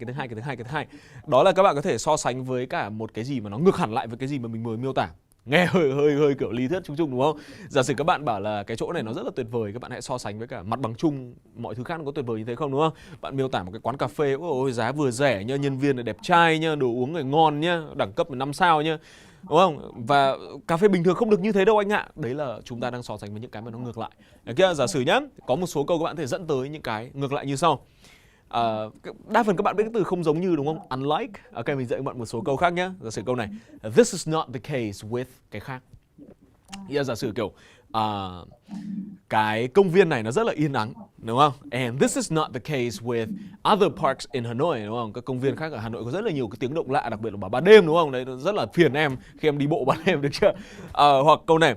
đó là các bạn có thể so sánh với cả một cái gì mà nó ngược hẳn lại với cái gì mà mình vừa miêu tả. Nghe hơi kiểu lý thuyết chung chung, đúng không? Giả sử các bạn bảo là cái chỗ này nó rất là tuyệt vời, các bạn hãy so sánh với cả mặt bằng chung mọi thứ khác nó có tuyệt vời như thế không, đúng không? Bạn miêu tả một cái quán cà phê, ôi giá vừa rẻ nha, nhân viên là đẹp trai nha, đồ uống là ngon nha, đẳng cấp là 5 sao nha, đúng không? Và cà phê bình thường không được như thế đâu anh ạ. Đấy là chúng ta đang so sánh với những cái mà nó ngược lại. Đấy kia, giả sử nhá, có một số câu các bạn có thể dẫn tới những cái ngược lại như sau. Đa phần các bạn biết cái từ không giống như, đúng không? Unlike. Ok, mình dạy các bạn một số câu khác nhé. Giả sử câu này, this is not the case with cái khác. Giả sử kiểu cái công viên này nó rất là yên ắng, đúng không? And this is not the case with other parks in Hanoi, đúng không? Các công viên khác ở Hà Nội có rất là nhiều cái tiếng động lạ, đặc biệt là vào ban đêm, đúng không? Đấy rất là phiền em khi em đi bộ ban đêm, được chưa? Hoặc câu này,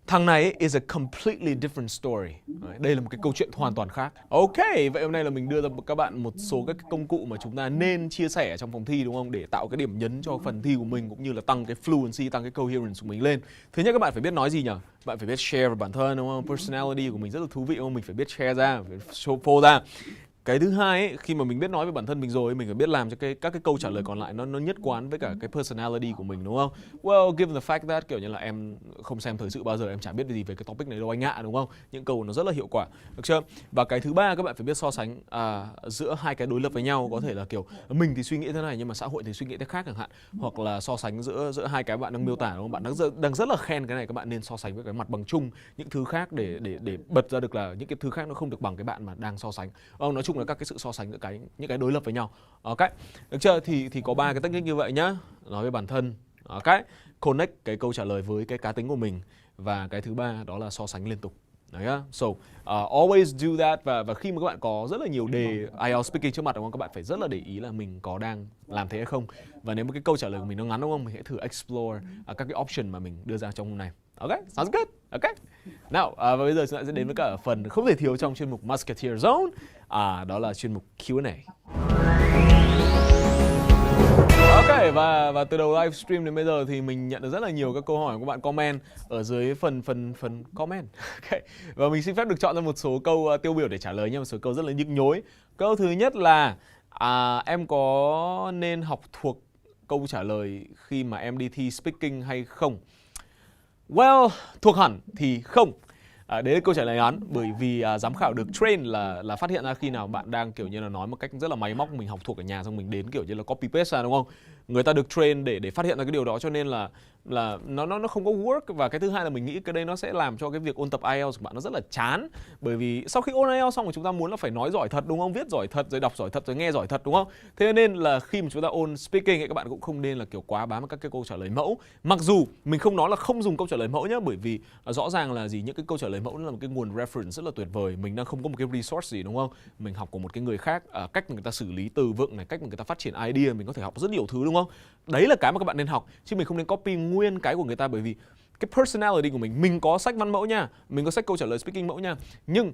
thằng này is a completely different story. Đây là một cái câu chuyện hoàn toàn khác. Ok, vậy hôm nay là mình đưa ra các bạn một số các công cụ mà chúng ta nên chia sẻ trong phòng thi, đúng không? Để tạo cái điểm nhấn cho phần thi của mình, cũng như là tăng cái fluency, tăng cái coherence của mình lên. Thứ nhất, các bạn phải biết nói gì nhỉ? Bạn phải biết share về bản thân, đúng không? Personality của mình rất là thú vị, đúng không? Mình phải biết share ra, phải show ra. Cái thứ hai ấy, khi mà mình biết nói về bản thân mình rồi, mình phải biết làm cho các cái câu trả lời còn lại nó nhất quán với cả cái personality của mình, đúng không? Well, given the fact that kiểu như là em không xem thời sự bao giờ, em chả biết gì về cái topic này đâu anh ạ, đúng không? Những câu nó rất là hiệu quả, được chưa? Và cái thứ ba, các bạn phải biết so sánh giữa hai cái đối lập với nhau, có thể là kiểu mình thì suy nghĩ thế này nhưng mà xã hội thì suy nghĩ thế khác chẳng hạn, hoặc là so sánh giữa hai cái bạn đang miêu tả, đúng không? Bạn đang rất là khen cái này, các bạn nên so schưa với cái mặt bằng chung những thứ khác để bật ra được là những cái thứ khác nó không được bằng cái bạn mà đang so sánh. Nói chung là các cái sự so sánh giữa những cái đối lập với nhau. Ok, được chưa? Thì có 3 cái technique như vậy nhá. Nói về bản thân, ok, connect cái câu trả lời với cái cá tính của mình, và cái thứ ba đó là so sánh liên tục. Đấy á. So always do that. Và khi mà các bạn có rất là nhiều đề IELTS speaking trước mặt, đúng không? Các bạn phải rất là để ý là mình có đang làm thế hay không. Và nếu mà cái câu trả lời của mình nó ngắn, đúng không? Mình hãy thử explore các cái option mà mình đưa ra trong hôm nay. Ok, sounds good. Ok. Nào, và bây giờ chúng ta sẽ đến với cả phần không thể thiếu trong chuyên mục Musketeer Zone. Đó là chuyên mục Q&A. và từ đầu livestream đến bây giờ thì mình nhận được rất là nhiều các câu hỏi của các bạn comment ở dưới phần comment. Okay. Và mình xin phép được chọn ra một số câu tiêu biểu để trả lời nha, một số câu rất là nhức nhối. Câu thứ nhất là em có nên học thuộc câu trả lời khi mà em đi thi speaking hay không? Well, thuộc hẳn thì không. Đấy là câu trả lời ngắn, bởi vì giám khảo được train là phát hiện ra khi nào bạn đang kiểu như là nói một cách rất là máy móc, mình học thuộc ở nhà xong mình đến kiểu như là copy paste ra, đúng không? Người ta được train để phát hiện ra cái điều đó, cho nên là nó không có work. Và cái thứ hai là mình nghĩ cái đây nó sẽ làm cho cái việc ôn tập IELTS của bạn nó rất là chán, bởi vì sau khi ôn IELTS xong thì chúng ta muốn là phải nói giỏi thật, đúng không? Viết giỏi thật, rồi đọc giỏi thật, rồi nghe giỏi thật, đúng không? Thế nên là khi mà chúng ta ôn speaking ấy, các bạn cũng không nên là kiểu quá bám vào các cái câu trả lời mẫu. Mặc dù mình không nói là không dùng câu trả lời mẫu nhá, bởi vì rõ ràng là những cái câu trả lời mẫu nó là một cái nguồn reference rất là tuyệt vời. Mình đang không có một cái resource gì, đúng không? Mình học của một cái người khác, cách mà người ta xử lý từ vựng này, cách mà người ta phát triển idea, mình có thể học rất nhiều thứ, đúng không? Đấy là cái mà các bạn nên học, chứ mình không nên copy nguyên cái của người ta, bởi vì cái personality của mình có sách văn mẫu nha, mình có sách câu trả lời speaking mẫu nha, nhưng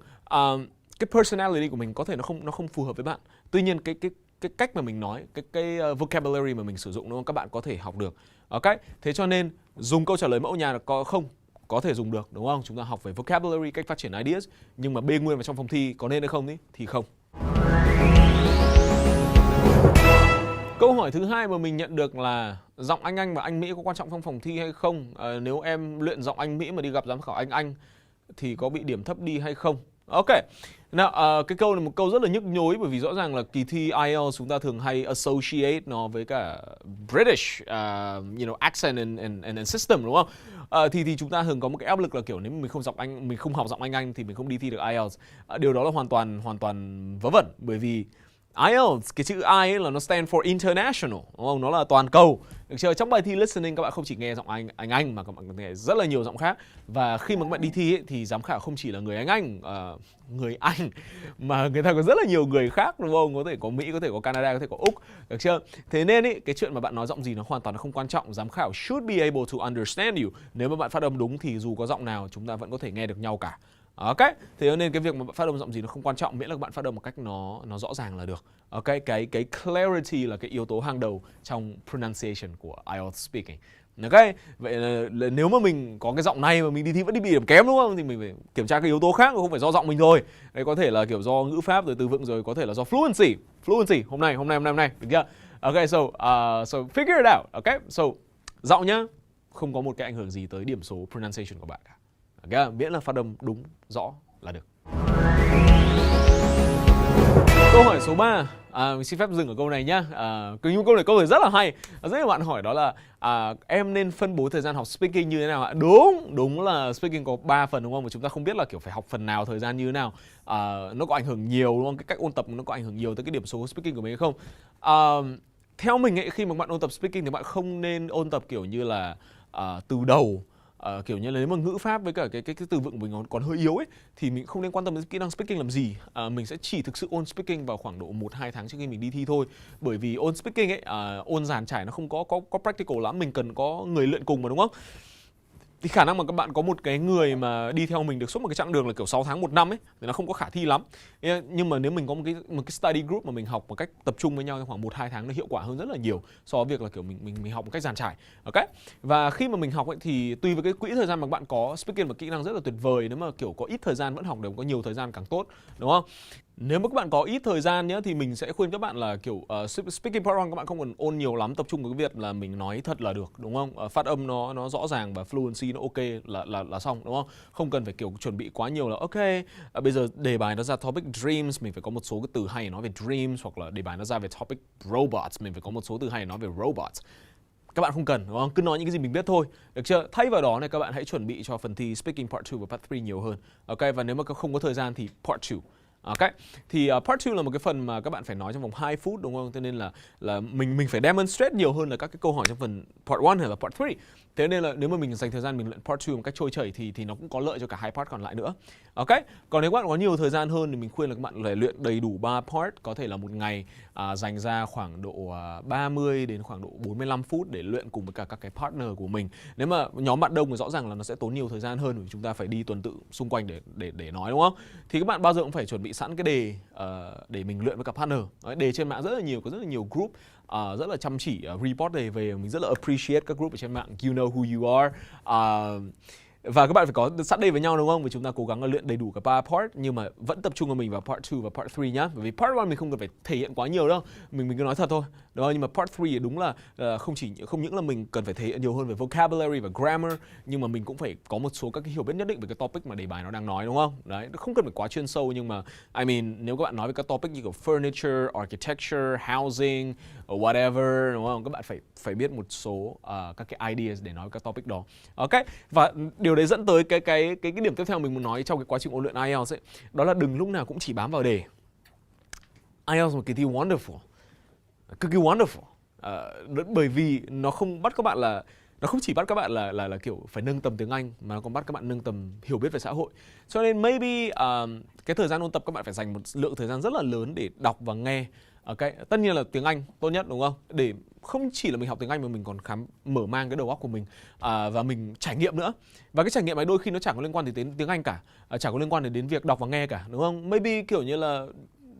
cái personality của mình có thể nó không phù hợp với bạn. Tuy nhiên cái cách mà mình nói, cái vocabulary mà mình sử dụng, đúng không? Các bạn có thể học được. Ok, thế cho nên dùng câu trả lời mẫu nhà là có thể dùng được, đúng không? Chúng ta học về vocabulary, cách phát triển ideas, nhưng mà bê nguyên vào trong phòng thi có nên hay không thì không. Câu hỏi thứ hai mà mình nhận được là giọng Anh và Anh Mỹ có quan trọng trong phòng thi hay không? Nếu em luyện giọng Anh Mỹ mà đi gặp giám khảo Anh thì có bị điểm thấp đi hay không? Ok. Nào, cái câu này một câu rất là nhức nhối, bởi vì rõ ràng là kỳ thi IELTS chúng ta thường hay associate nó với cả British, accent and system, đúng không? Thì chúng ta thường có một cái áp lực là kiểu nếu mình không học giọng Anh thì mình không đi thi được IELTS. Điều đó là hoàn toàn vớ vẩn, bởi vì IELTS, cái chữ I ấy là nó stand for international, đúng không? Nó là toàn cầu. Được chưa? Trong bài thi listening các bạn không chỉ nghe giọng Anh mà các bạn nghe rất là nhiều giọng khác. Và khi mà các bạn đi thi ấy, thì giám khảo không chỉ là người người Anh mà người ta có rất là nhiều người khác, đúng không? Có thể có Mỹ, có thể có Canada, có thể có Úc. Được chưa? Thế nên ấy, cái chuyện mà bạn nói giọng gì nó hoàn toàn không quan trọng. Giám khảo should be able to understand you. Nếu mà bạn phát âm đúng thì dù có giọng nào chúng ta vẫn có thể nghe được nhau cả. Ok, thế nên cái việc mà bạn phát âm giọng gì nó không quan trọng, miễn là bạn phát âm một cách nó rõ ràng là được. Ok, cái clarity là cái yếu tố hàng đầu trong pronunciation của IELTS speaking. Ok, vậy là nếu mà mình có cái giọng này mà mình đi thi vẫn đi bị điểm kém, đúng không? Thì mình phải kiểm tra cái yếu tố khác, không phải do giọng mình thôi. Đấy có thể là kiểu do ngữ pháp rồi từ vựng, rồi có thể là do fluency. Hôm nay, được chưa? Ok, so figure it out. Ok, so giọng nhá, không có một cái ảnh hưởng gì tới điểm số pronunciation của bạn cả. Okay, miễn là phát âm đúng, rõ là được. Câu hỏi số 3, mình xin phép dừng ở câu này nhá. Nhưng câu này rất là hay. Rất nhiều bạn hỏi đó là em nên phân bố thời gian học speaking như thế nào ạ? Đúng là speaking có 3 phần, đúng không? Mà chúng ta không biết là kiểu phải học phần nào, thời gian như thế nào. Nó có ảnh hưởng nhiều, đúng không? Cái cách ôn tập nó có ảnh hưởng nhiều tới cái điểm số speaking của mình hay không? Theo mình ấy, khi mà bạn ôn tập speaking thì bạn không nên ôn tập kiểu như là từ đầu. Kiểu như là nếu mà ngữ pháp với cả cái từ vựng của mình còn hơi yếu ấy thì mình không nên quan tâm đến kỹ năng speaking làm gì. Mình sẽ chỉ thực sự ôn speaking vào khoảng độ 1-2 tháng trước khi mình đi thi thôi. Bởi vì ôn speaking ấy, ôn dàn trải nó không có practical lắm, mình cần có người luyện cùng mà, đúng không? Thì khả năng mà các bạn có một cái người mà đi theo mình được suốt một cái chặng đường là kiểu 6 tháng 1 năm ấy thì nó không có khả thi lắm. Nhưng mà nếu mình có một cái study group mà mình học một cách tập trung với nhau trong khoảng 1-2 tháng nó hiệu quả hơn rất là nhiều so với việc là kiểu mình học một cách dàn trải. Ok. Và khi mà mình học ấy thì tùy với cái quỹ thời gian mà bạn có, speaking và kỹ năng rất là tuyệt vời. Nếu mà kiểu có ít thời gian vẫn học được, có nhiều thời gian càng tốt, đúng không? Nếu mà các bạn có ít thời gian nhé thì mình sẽ khuyên các bạn là kiểu speaking part 1 các bạn không cần ôn nhiều lắm, tập trung vào cái việc là mình nói thật là được, đúng không? Phát âm nó rõ ràng và fluency nó ok là xong, đúng không? Không cần phải kiểu chuẩn bị quá nhiều là ok, bây giờ đề bài nó ra topic dreams, mình phải có một số cái từ hay để nói về dreams, hoặc là đề bài nó ra về topic robots, mình phải có một số từ hay để nói về robots. Các bạn không cần, đúng không? Cứ nói những cái gì mình biết thôi, được chưa? Thay vào đó này các bạn hãy chuẩn bị cho phần thi speaking part 2 và part 3 nhiều hơn. Ok, và nếu mà không có thời gian thì part 2. Ok, thì part 2 là một cái phần mà các bạn phải nói trong vòng 2 phút, đúng không? Thế nên là mình phải demonstrate nhiều hơn là các cái câu hỏi trong phần part 1 hay là part 3. Thế nên là nếu mà mình dành thời gian mình luyện part 2 một cách trôi chảy thì nó cũng có lợi cho cả hai part còn lại nữa. Ok, còn nếu các bạn có nhiều thời gian hơn thì mình khuyên là các bạn phải luyện đầy đủ 3 part, có thể là một ngày dành ra khoảng độ 30 đến khoảng độ 45 phút để luyện cùng với cả các cái partner của mình. Nếu mà nhóm bạn đông thì rõ ràng là nó sẽ tốn nhiều thời gian hơn vì chúng ta phải đi tuần tự xung quanh để nói, đúng không? Thì các bạn bao giờ cũng phải chuẩn bị sẵn cái đề để mình luyện với cả partner. Đấy, đề trên mạng rất là nhiều, có rất là nhiều group rất là chăm chỉ report đề về. Mình rất là appreciate các group ở trên mạng. You know who you are. Và các bạn phải có sẵn đây với nhau đúng không? Vì chúng ta cố gắng là luyện đầy đủ cả 3 part, nhưng mà vẫn tập trung vào mình vào part 2 và part 3 nhá. Bởi vì part 1 mình không cần phải thể hiện quá nhiều đâu. Mình cứ nói thật thôi. Đúng không? Nhưng mà part 3 đúng là không những là mình cần phải thể hiện nhiều hơn về vocabulary và grammar, nhưng mà mình cũng phải có một số các cái hiểu biết nhất định về cái topic mà đề bài nó đang nói, đúng không? Đấy, không cần phải quá chuyên sâu, nhưng mà nếu các bạn nói về các topic như kiểu furniture, architecture, housing, or whatever, đúng không? Các bạn phải biết một số các cái ideas để nói về các topic đó. Ok. Và điều đấy dẫn tới cái điểm tiếp theo mình muốn nói trong cái quá trình ôn luyện IELTS ấy, đó là đừng lúc nào cũng chỉ bám vào đề. IELTS là một kỳ thi wonderful, cực kỳ wonderful, bởi vì nó không bắt các bạn là nó không chỉ bắt các bạn là kiểu phải nâng tầm tiếng Anh, mà nó còn bắt các bạn nâng tầm hiểu biết về xã hội. Cho nên maybe cái thời gian ôn tập các bạn phải dành một lượng thời gian rất là lớn để đọc và nghe. Okay. Tất nhiên là tiếng Anh tốt nhất, đúng không? Để không chỉ là mình học tiếng Anh mà mình còn mở mang cái đầu óc của mình và mình trải nghiệm nữa. Và cái trải nghiệm này đôi khi nó chẳng có liên quan đến tiếng Anh cả, chẳng có liên quan đến việc đọc và nghe cả, đúng không? Maybe kiểu như là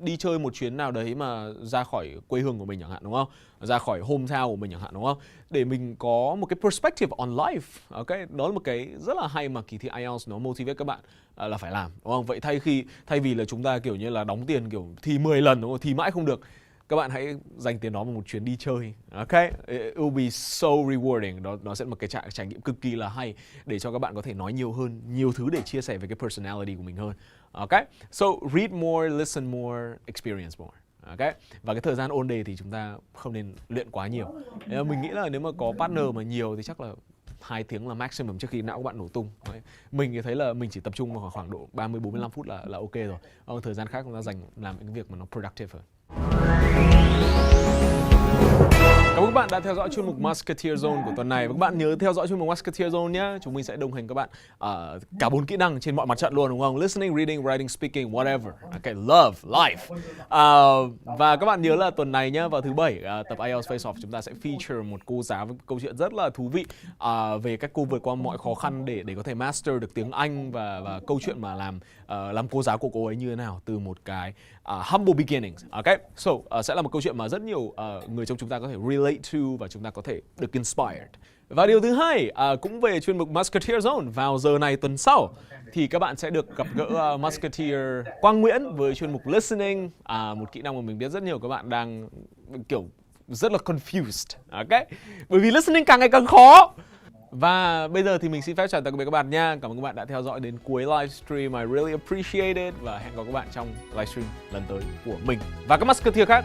đi chơi một chuyến nào đấy mà ra khỏi quê hương của mình chẳng hạn, đúng không? Ra khỏi hometown của mình chẳng hạn, đúng không? Để mình có một cái perspective on life. Ok, đó là một cái rất là hay mà kỳ thi IELTS nó motivate các bạn là phải làm, đúng không? Vậy thay vì là chúng ta kiểu như là đóng tiền kiểu thi 10 lần, đúng không? Thi mãi không được. Các bạn hãy dành tiền đó vào một chuyến đi chơi. Ok, it will be so rewarding. Nó sẽ một cái trải nghiệm cực kỳ là hay để cho các bạn có thể nói nhiều hơn, nhiều thứ để chia sẻ về cái personality của mình hơn. Ok, so read more, listen more, experience more. Ok, và cái thời gian ôn đề thì chúng ta không nên luyện quá nhiều. Mình nghĩ là nếu mà có partner mà nhiều thì chắc là 2 tiếng là maximum trước khi não các bạn nổ tung. Đấy. Mình thì thấy là mình chỉ tập trung vào khoảng độ 30-45 phút là ok rồi. Còn thời gian khác chúng ta dành làm những việc mà nó productive hơn. Cảm ơn các bạn đã theo dõi chuyên mục Musketeer Zone của tuần này. Và các bạn nhớ theo dõi chuyên mục Musketeer Zone nhé. Chúng mình sẽ đồng hành các bạn cả 4 kỹ năng trên mọi mặt trận luôn, đúng không? Listening, reading, writing, speaking, whatever. Okay, love, life. Và các bạn nhớ là tuần này nhé, vào thứ 7 tập IELTS Face-Off chúng ta sẽ feature một cô giáo với câu chuyện rất là thú vị về cách cô vượt qua mọi khó khăn để có thể master được tiếng Anh và câu chuyện mà làm cô giáo của cô ấy như thế nào từ một cái humble beginnings. Okay, so sẽ là một câu chuyện mà rất nhiều người trong chúng ta có thể relate to và chúng ta có thể được inspired. Và điều thứ hai cũng về chuyên mục Musketeer Zone, vào giờ này tuần sau thì các bạn sẽ được gặp gỡ Musketeer Quang Nguyễn với chuyên mục Listening, một kỹ năng mà mình biết rất nhiều các bạn đang kiểu rất là confused. Okay, bởi vì listening càng ngày càng khó. Và bây giờ thì mình xin phép chào tạm biệt các bạn nha. Cảm ơn các bạn đã theo dõi đến cuối livestream. I really appreciate it. Và hẹn gặp các bạn trong livestream lần tới của mình và các Musketeer khác.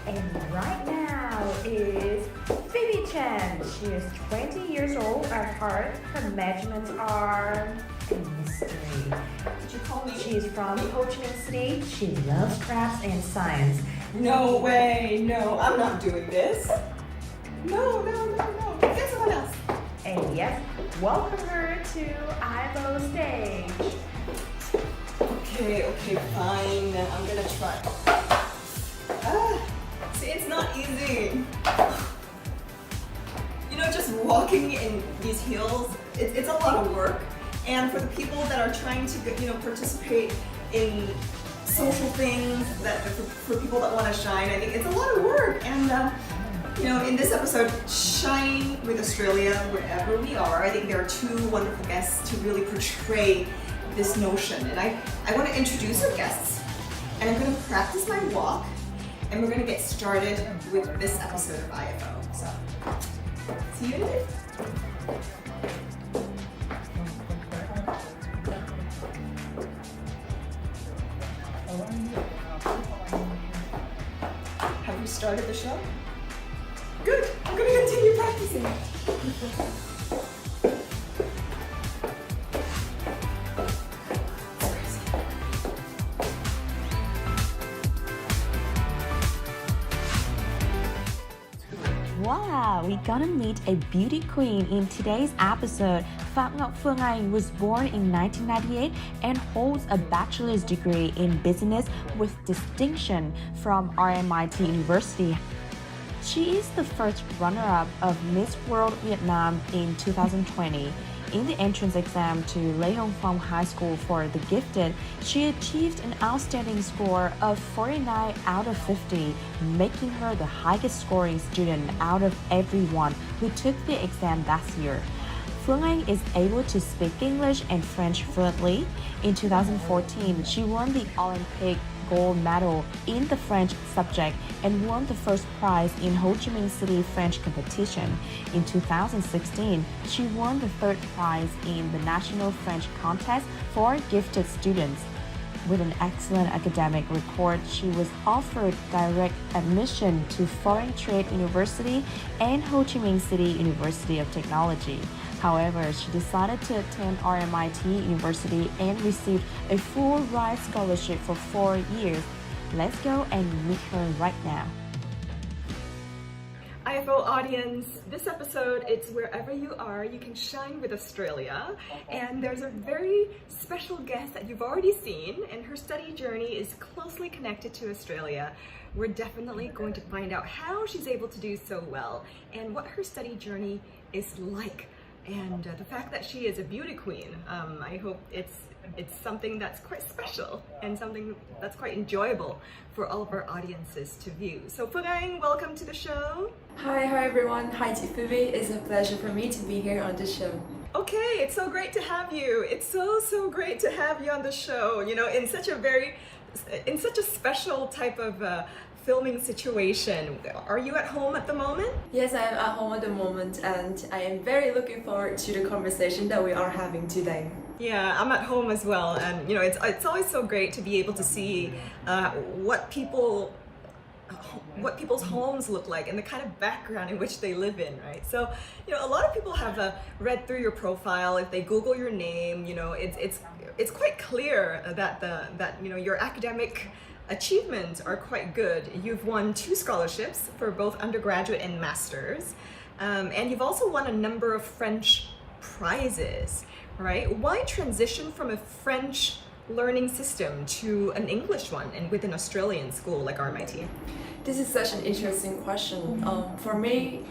And right now is She is 20 years old at heart. Her measurements are a mystery. Did you call me? She's from Ho Chi Minh City. She loves crafts and science. No way, no, I'm not doing this. No. Get someone else. And yes, welcome her to IFO stage. Okay, fine. I'm gonna try. See, it's not easy. You know, just walking in these heels, it's a lot of work. And for the people that are trying to, participate in social things, for people that want to shine, I think it's a lot of work. And, in this episode, Shine with Australia, wherever we are, I think there are two wonderful guests to really portray this notion. And I want to introduce our guests, and I'm going to practice my walk, and we're going to get started with this episode of IFO. So, see you in a bit. Have you started the show? Good. I'm going to continue practicing. Wow, we're gonna meet a beauty queen in today's episode. Phạm Ngọc Phương Anh was born in 1998 and holds a bachelor's degree in business with distinction from RMIT University. She is the first runner-up of Miss World Vietnam in 2020. In the entrance exam to Lê Hồng Phong High School for the Gifted, she achieved an outstanding score of 49 out of 50, making her the highest scoring student out of everyone who took the exam that year. Phương Anh is able to speak English and French fluently. In 2014, she won the Olympic gold medal in the French subject and won the first prize in Ho Chi Minh City French competition. In 2016, she won the third prize in the National French Contest for gifted students. With an excellent academic record, she was offered direct admission to Foreign Trade University and Ho Chi Minh City University of Technology. However, she decided to attend RMIT University and received a full ride scholarship for 4 years. Let's go and meet her right now. IFO audience, this episode, it's wherever you are, you can shine with Australia. And there's a very special guest that you've already seen, and her study journey is closely connected to Australia. We're definitely going to find out how she's able to do so well and what her study journey is like. And the fact that she is a beauty queen, I hope it's something that's quite special and something that's quite enjoyable for all of our audiences to view. So Phương Anh, welcome to the show. Hi everyone. Hi to Phoebe. It's a pleasure for me to be here on the show. Okay, it's so great to have you. It's so great to have you on the show. You know, in such a special type of filming situation. Are you at home at the moment? Yes, I am at home at the moment, and I am very looking forward to the conversation that we are having today. Yeah, I'm at home as well, and you know, it's always so great to be able to see what people's homes look like and the kind of background in which they live in, right? So, you know, a lot of people have read through your profile. If they Google your name, you know, it's quite clear that you know, your academic achievements are quite good. You've won 2 scholarships for both undergraduate and masters, and you've also won a number of French prizes, right? Why transition from a French learning system to an English one and with an Australian school like RMIT? This is such an interesting question. For me,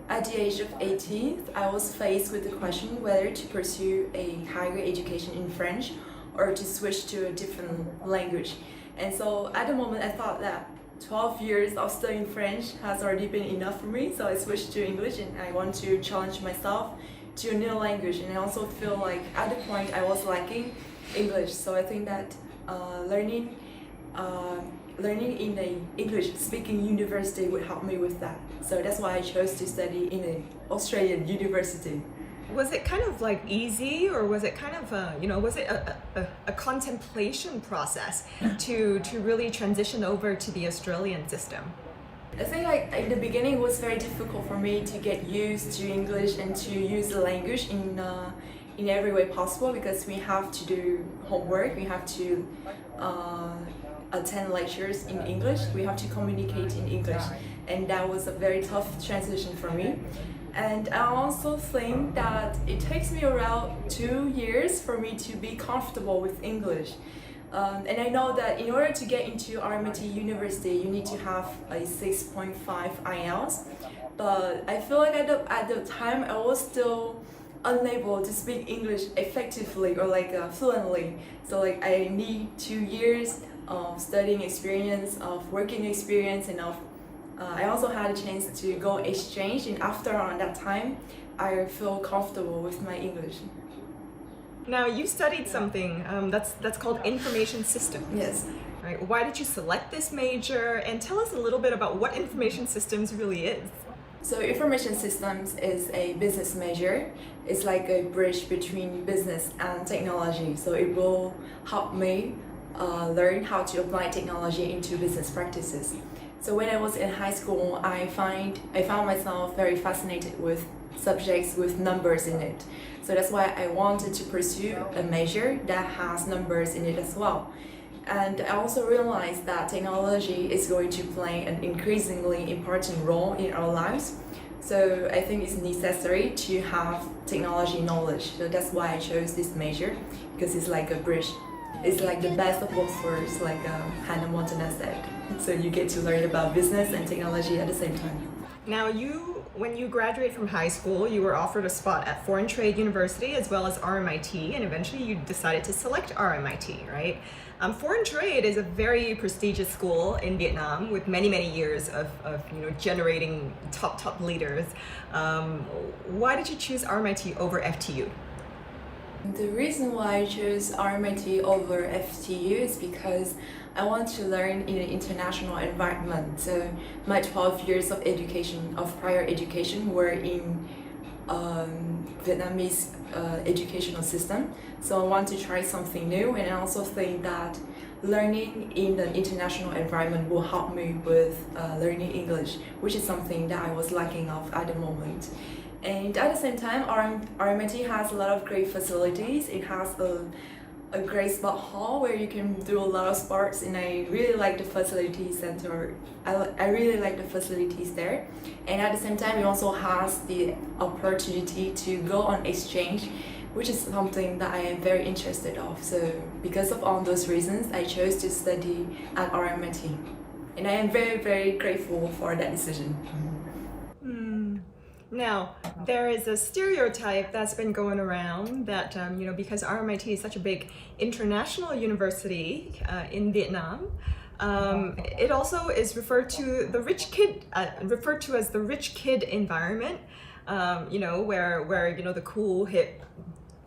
at the age of 18, I was faced with the question whether to pursue a higher education in French or to switch to a different language. And so at the moment I thought that 12 years of studying French has already been enough for me, so I switched to English and I want to challenge myself to a new language. And I also feel like at the point I was lacking English, so I think that learning in an English speaking university would help me with that. So that's why I chose to study in an Australian university. Was it kind of like easy, or was it kind of was it a contemplation process to really transition over to the Australian system? I think like in the beginning it was very difficult for me to get used to English and to use the language in every way possible, because we have to do homework, we have to attend lectures in English, we have to communicate in English, and that was a very tough transition for me. And I also think that it takes me around 2 years for me to be comfortable with English. And I know that in order to get into RMIT University, you need to have a 6.5 IELTS. But I feel like at the time, I was still unable to speak English effectively or fluently. So like I need 2 years of studying experience, of working experience, and I also had a chance to go exchange, and after that time, I feel comfortable with my English. Now you studied something that's called information systems. Yes. Right. Why did you select this major? And tell us a little bit about what information systems really is. So information systems is a business major. It's like a bridge between business and technology. So it will help me learn how to apply technology into business practices. So when I was in high school, I found myself very fascinated with subjects with numbers in it. So that's why I wanted to pursue a major that has numbers in it as well. And I also realized that technology is going to play an increasingly important role in our lives. So I think it's necessary to have technology knowledge. So that's why I chose this major, because it's like a bridge. It's like the best of both worlds, like Hannah Montana said. So you get to learn about business and technology at the same time. Now when you graduate from high school, you were offered a spot at Foreign Trade University as well as RMIT, and eventually you decided to select RMIT, right? Foreign Trade is a very prestigious school in Vietnam with many years of generating top leaders. Why did you choose RMIT over FTU? The reason why I chose RMIT over FTU is because I want to learn in an international environment. So my 12 years of prior education were in Vietnamese educational system. So I want to try something new, and I also think that learning in an international environment will help me with learning English, which is something that I was lacking of at the moment. And at the same time, RMIT has a lot of great facilities. It has a great sport hall where you can do a lot of sports, and I really like the facilities center. I really like the facilities there. And at the same time, it also has the opportunity to go on exchange, which is something that I am very interested of. So because of all those reasons, I chose to study at RMIT. And I am very grateful for that decision. Now, there is a stereotype that's been going around that, because RMIT is such a big international university in Vietnam, it also is referred to as the rich kid environment, where the cool hip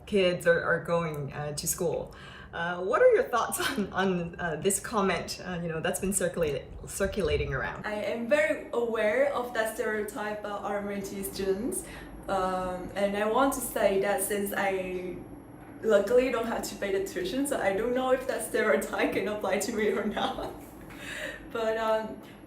kids are going to school. What are your thoughts on this comment, that's been circulating around? I am very aware of that stereotype about RMIT students, and I want to say that since I luckily don't have to pay the tuition, so I don't know if that stereotype can apply to me or not. But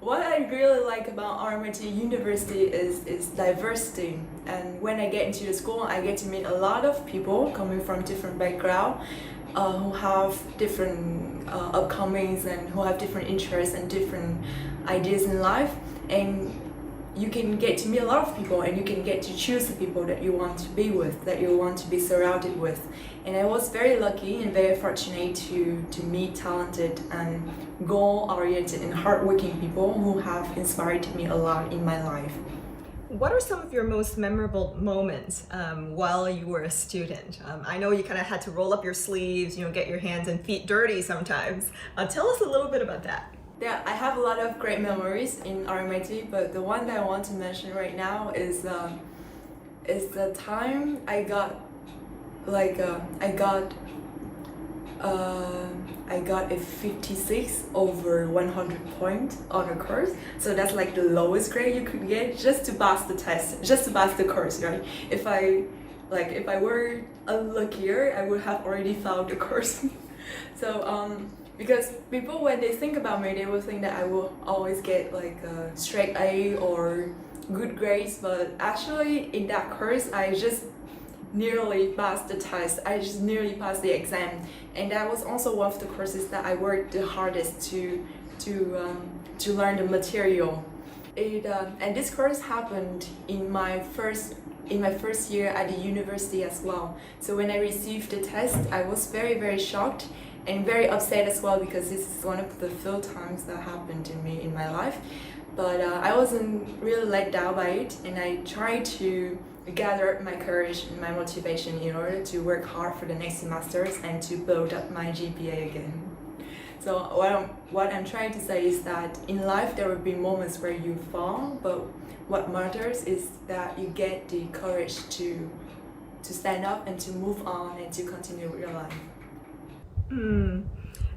what I really like about RMIT University is diversity, and when I get into the school, I get to meet a lot of people coming from different backgrounds, who have different upcomings and who have different interests and different ideas in life, and you can get to meet a lot of people, and you can get to choose the people that you want to be with, that you want to be surrounded with. And I was very lucky and very fortunate to meet talented and goal-oriented and hardworking people who have inspired me a lot in my life. What are some of your most memorable moments while you were a student? I know you kind of had to roll up your sleeves, get your hands and feet dirty sometimes. Tell us a little bit about that. Yeah, I have a lot of great memories in RMIT, but the one that I want to mention right now is the time I got a 56 over 100 point on a course. So that's like the lowest grade you could get just to pass the test, just to pass the course, right? If I were luckier, I would have already found the course. So because people, when they think about me, they will think that I will always get like a straight A or good grades, but actually in that course I just nearly passed the test. I just nearly passed the exam, and that was also one of the courses that I worked the hardest to learn the material. And this course happened in my first year at the university as well. So when I received the test, I was very shocked and very upset as well, because this is one of the few times that happened to me in my life. But I wasn't really let down by it, and I tried to gather my courage and my motivation in order to work hard for the next semesters and to build up my GPA again. So what I'm trying to say is that in life there will be moments where you fall, but what matters is that you get the courage to stand up and to move on and to continue with your life.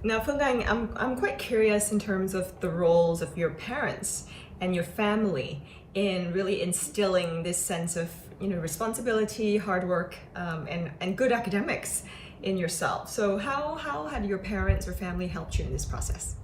Now, Khanh, I'm quite curious in terms of the roles of your parents and your family in really instilling this sense of, responsibility, hard work, and good academics in yourself. So how had your parents or family helped you in this process?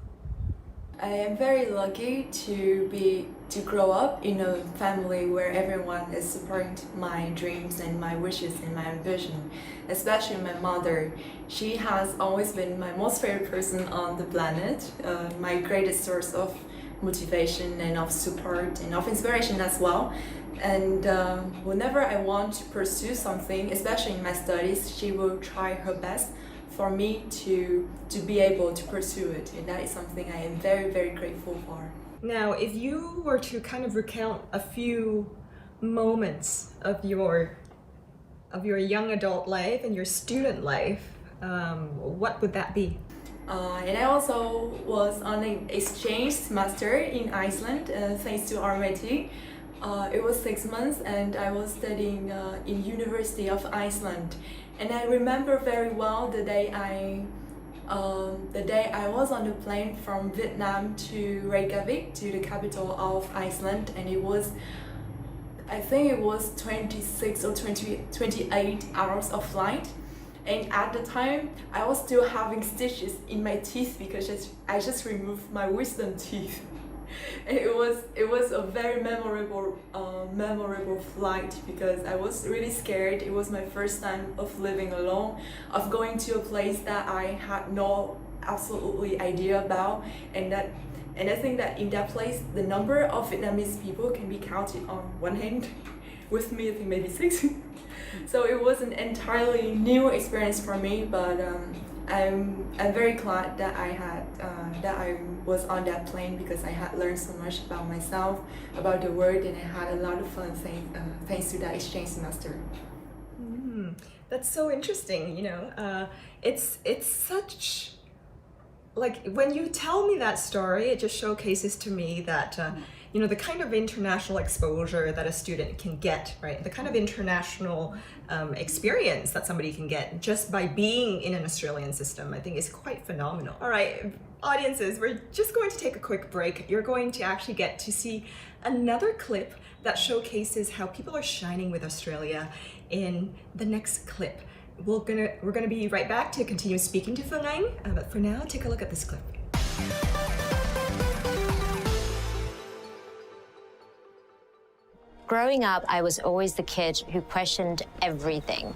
I am very lucky to grow up in a family where everyone is supporting my dreams and my wishes and my ambition, especially my mother. She has always been my most favorite person on the planet, my greatest source of motivation and of support and of inspiration as well. And whenever I want to pursue something, especially in my studies, she will try her best for me to be able to pursue it, and that is something I am very, very grateful for. Now, if you were to kind of recount a few moments of your young adult life and your student life, what would that be? And I also was on an exchange semester in Iceland, thanks to RMIT. It was 6 months, and I was studying in University of Iceland. And I remember very well the day I was on the plane from Vietnam to Reykjavik, to the capital of Iceland, and I think it was 26 or 28 hours of flight. And at the time, I was still having stitches in my teeth because I just removed my wisdom teeth. And it was a very memorable flight because I was really scared. It was my first time of living alone, of going to a place that I had no absolutely idea about, and I think that in that place the number of Vietnamese people can be counted on one hand. With me, I think maybe 6. So it was an entirely new experience for me, but I'm very glad that I was on that plane because I had learned so much about myself, about the world, and I had a lot of fun thanks to that exchange semester. That's so interesting. It's such, like, when you tell me that story, it just showcases to me that the kind of international exposure that a student can get, right? The kind of international experience that somebody can get just by being in an Australian system, I think is quite phenomenal. All right, audiences, we're just going to take a quick break. You're going to actually get to see another clip that showcases how people are shining with Australia in the next clip. We're gonna be right back to continue speaking to Phương Anh, but for now, take a look at this clip. Growing up, I was always the kid who questioned everything.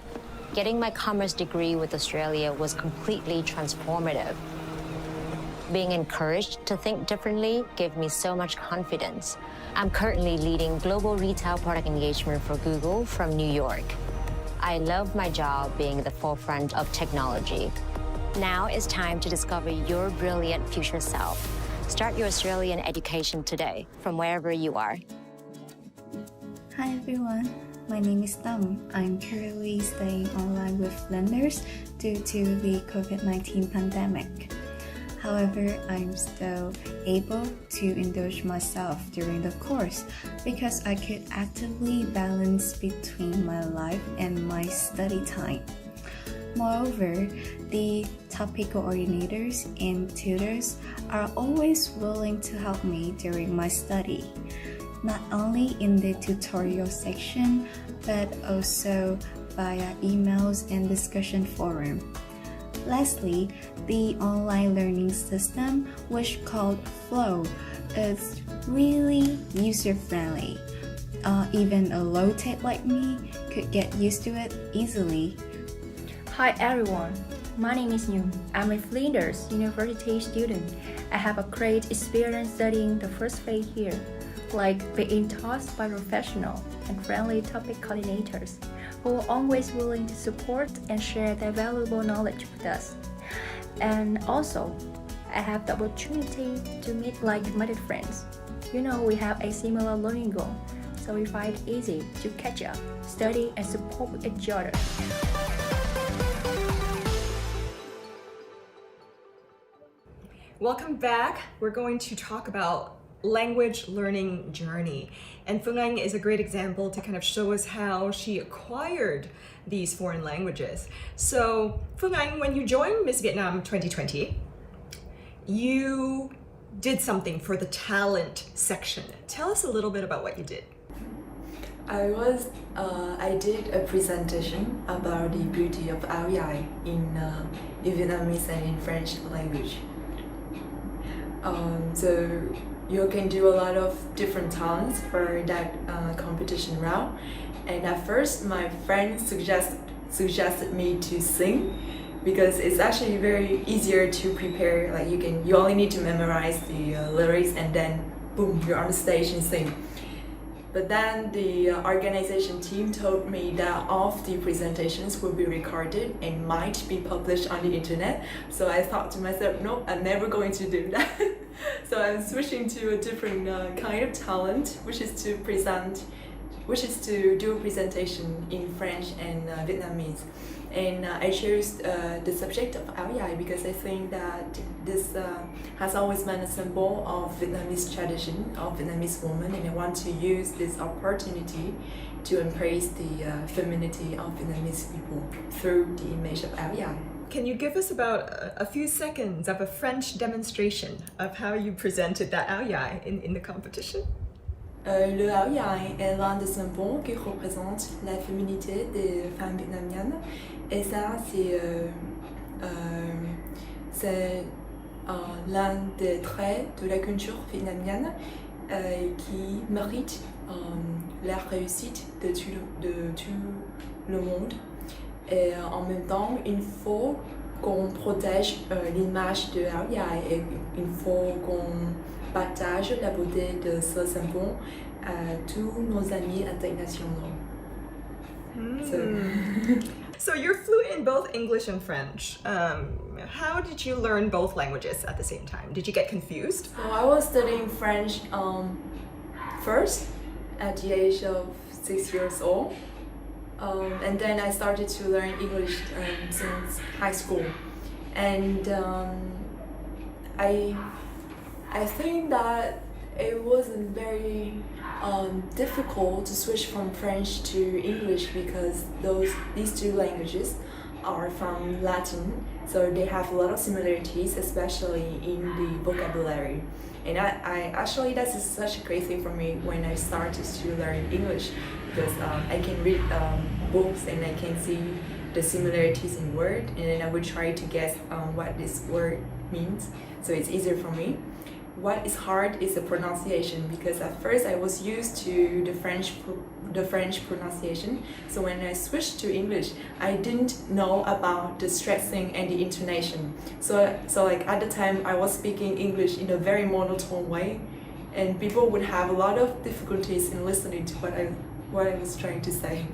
Getting my commerce degree with Australia was completely transformative. Being encouraged to think differently gave me so much confidence. I'm currently leading global retail product engagement for Google from New York. I love my job being at the forefront of technology. Now it's time to discover your brilliant future self. Start your Australian education today from wherever you are. Hi everyone, my name is Tùng. I'm currently studying online with lenders due to the COVID-19 pandemic. However, I'm still able to indulge myself during the course because I could actively balance between my life and my study time. Moreover, the topic coordinators and tutors are always willing to help me during my study, not only in the tutorial section, but also via emails and discussion forum. Lastly, the online learning system, which called Flow, is really user-friendly. Even a low-tech like me could get used to it easily. Hi everyone, my name is Nhung. I'm a Flinders University student. I have a great experience studying the first phase here, like being taught by professional and friendly topic coordinators who are always willing to support and share their valuable knowledge with us. And also, I have the opportunity to meet like-minded friends. We have a similar learning goal, so we find it easy to catch up, study, and support each other. Welcome back. We're going to talk about language learning journey. And Phương Anh is a great example to kind of show us how she acquired these foreign languages. So Phương Anh, when you joined Miss Vietnam 2020, you did something for the talent section. Tell us a little bit about what you did. I did a presentation about the beauty of áo dài in Vietnamese and in French language. So you can do a lot of different talents for that competition round. And at first, my friend suggested me to sing because it's actually very easier to prepare. Like you only need to memorize the lyrics and then boom, you're on the stage and sing. But then the organization team told me that all of the presentations will be recorded and might be published on the internet. So I thought to myself, no, I'm never going to do that. So I'm switching to a different kind of talent, which is to do a presentation in French and Vietnamese. And I chose the subject of áo dài because I think that this has always been a symbol of Vietnamese tradition, of Vietnamese women, and I want to use this opportunity to embrace the femininity of Vietnamese people through the image of áo dài. Can you give us about a few seconds of a French demonstration of how you presented that áo dài in the competition? Le áo dài est l'un des symboles qui représente la féminité des femmes vietnamiennes. Et ça, c'est l'un des traits de la culture vietnamienne qui mérite la réussite de tout le monde. Et en même temps, il faut qu'on protège l'image de áo dài et il faut qu'on partage la beauté de ce symbole à tous nos amis internationaux. So you're fluent in both English and French. How did you learn both languages at the same time? Did you get confused? So I was studying French first at the age of 6 years old. And then I started to learn English since high school. And I think that it wasn't very difficult to switch from French to English because these two languages are from Latin, so they have a lot of similarities, especially in the vocabulary. And I actually, that's such a great thing for me when I started to learn English because I can read books and I can see the similarities in word, and then I would try to guess what this word means, so it's easier for me. What is hard is the pronunciation because at first I was used to the French pronunciation. So when I switched to English, I didn't know about the stressing and the intonation. So like at the time I was speaking English in a very monotone way, and people would have a lot of difficulties in listening to what I was trying to say.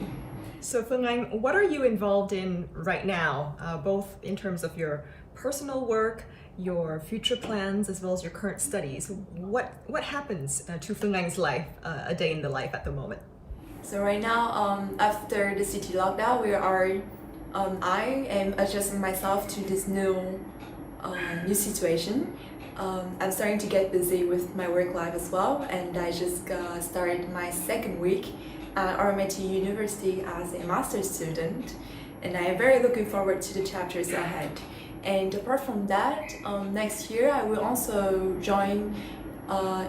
So Phương Anh, what are you involved in right now, both in terms of your personal work, your future plans, as well as your current studies? What happens to Phương Anh's life, a day in the life at the moment? So right now, after the city lockdown, I am adjusting myself to this new situation. I'm starting to get busy with my work life as well, and I just started my second week at RMIT University as a master's student, and I am very looking forward to the chapters ahead. And apart from that, next year I will also join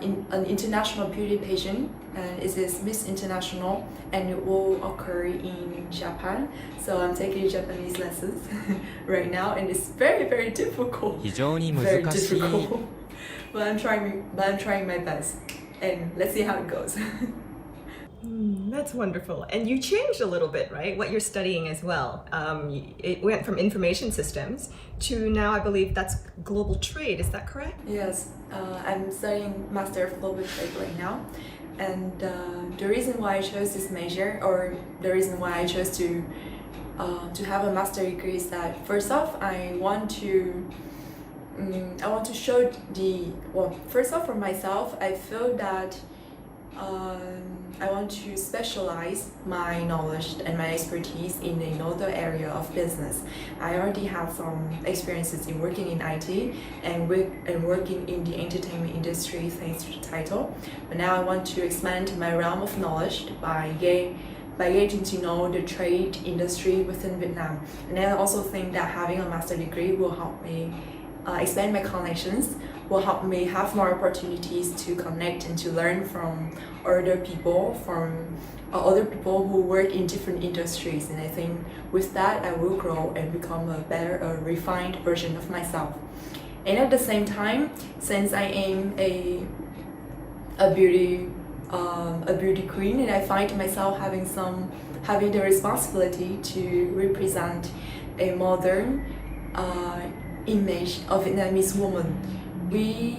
in an international beauty pageant. It is Miss International, and it will occur in Japan. So I'm taking Japanese lessons right now, and it's very, very difficult. 非常に Very 難しい difficult. But I'm trying my best, and let's see how it goes. That's wonderful. And you changed a little bit, right? What you're studying as well. It went from information systems to now I believe that's global trade. Is that correct? Yes, I'm studying Master of Global Trade right now. And the reason why I chose this major, or the reason why I chose to have a master degree, is that first off, I want to show first off, for myself, I feel that I want to specialize my knowledge and my expertise in another area of business. I already have some experiences in working in IT and working in the entertainment industry thanks to the title. But now I want to expand my realm of knowledge by getting to know the trade industry within Vietnam. And I also think that having a master degree will help me expand my connections, will help me have more opportunities to connect and to learn from other people, who work in different industries. And I think with that, I will grow and become a better, refined version of myself. And at the same time, since I am a beauty queen, and I find myself having the responsibility to represent a modern image of Vietnamese woman. We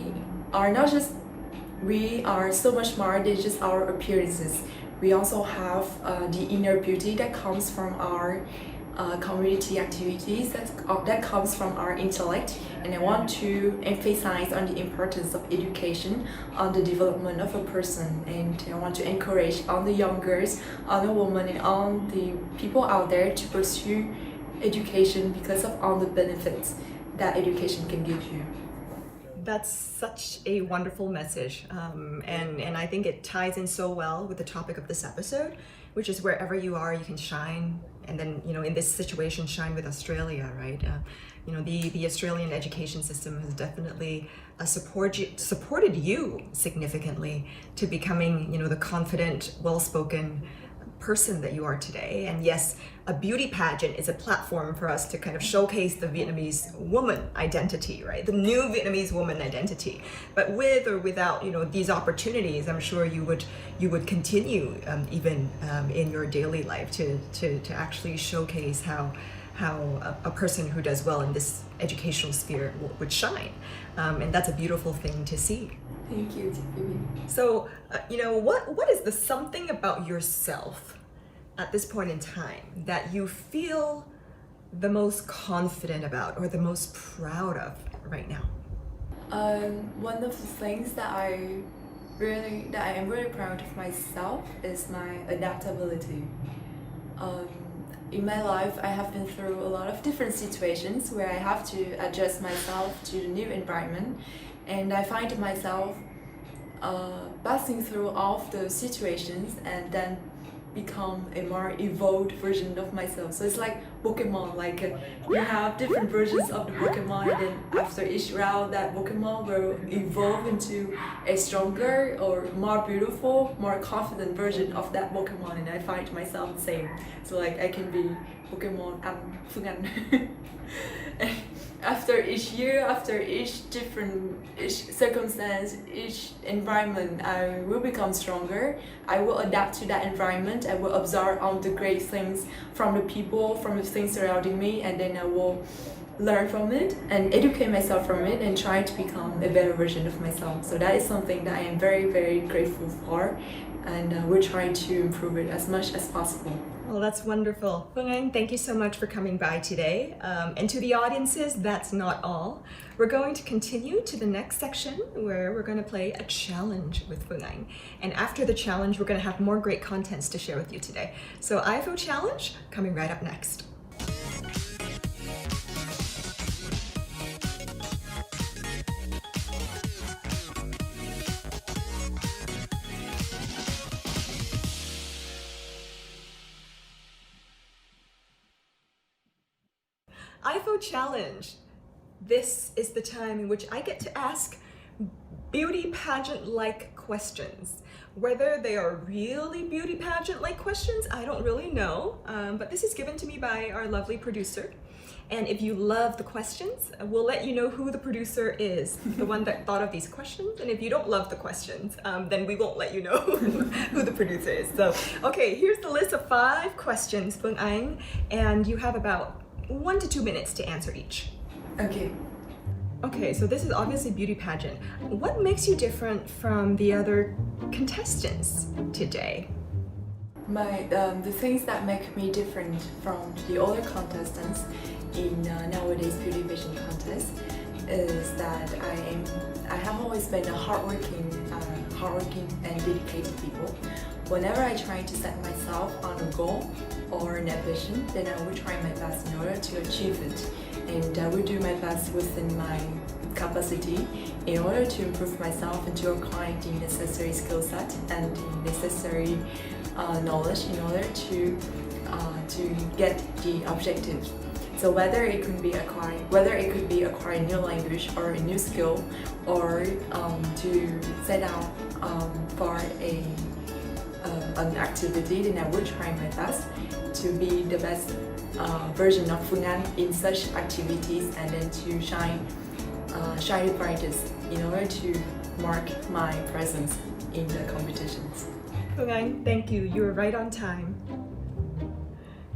are so much more than just our appearances. We also have the inner beauty that comes from our community activities, that comes from our intellect. And I want to emphasize on the importance of education on the development of a person, and I want to encourage all the young girls, all the women, and all the people out there to pursue education because of all the benefits that education can give you. That's such a wonderful message, and I think it ties in so well with the topic of this episode, which is wherever you are, you can shine. And then, in this situation, shine with Australia, right? The Australian education system has definitely supported you significantly to becoming, the confident, well-spoken person that you are today. And yes, a beauty pageant is a platform for us to kind of showcase the Vietnamese woman identity, right? The new Vietnamese woman identity. But with or without, these opportunities, I'm sure you would continue even in your daily life to actually showcase how a person who does well in this educational sphere would shine. And that's a beautiful thing to see. Thank you. So, what is the something about yourself at this point in time that you feel the most confident about or the most proud of right now? One of the things that I am really proud of myself is my adaptability. In my life, I have been through a lot of different situations where I have to adjust myself to the new environment, and I find myself passing through all of those situations and then become a more evolved version of myself. So it's like Pokemon, you have different versions of the Pokemon, and then after each round, that Pokemon will evolve into a stronger or more beautiful, more confident version of that Pokemon, and I find myself the same. So I can be Pokemon and Phương Anh. After each year, after each circumstance, each environment, I will become stronger. I will adapt to that environment. I will absorb all the great things from the people, from the things surrounding me, and then I will learn from it and educate myself from it and try to become a better version of myself. So that is something that I am very, very grateful for, and we're trying to improve it as much as possible. Well, that's wonderful. Phương Anh, thank you so much for coming by today. And to the audiences, that's not all. We're going to continue to the next section where we're going to play a challenge with Phương Anh. And after the challenge, we're going to have more great contents to share with you today. So IFO challenge coming right up next. IFO challenge. This is the time in which I get to ask beauty pageant-like questions. Whether they are really beauty pageant-like questions, I don't really know, but this is given to me by our lovely producer. And if you love the questions, we'll let you know who the producer is, the one that thought of these questions. And if you don't love the questions, then we won't let you know who the producer is. So, okay, here's the list of 5 questions, Phương Anh, and you have about 1 to 2 minutes to answer each. Okay, so this is obviously beauty pageant. What makes you different from the other contestants today? The things that make me different from the other contestants in nowadays beauty pageant contest is that I have always been a hardworking and dedicated people. Whenever I try to set myself on a goal or an ambition, then I will try my best in order to achieve it. And I will do my best within my capacity in order to improve myself and to acquire the necessary skill set and the necessary knowledge in order to get the objectives. So whether it could be acquiring new language or a new skill, or to set out for an activity, then I would try my best to be the best version of Phương Anh in such activities, and then to shine the brightest in order to mark my presence in the competitions. Phương Anh, thank you. You were right on time.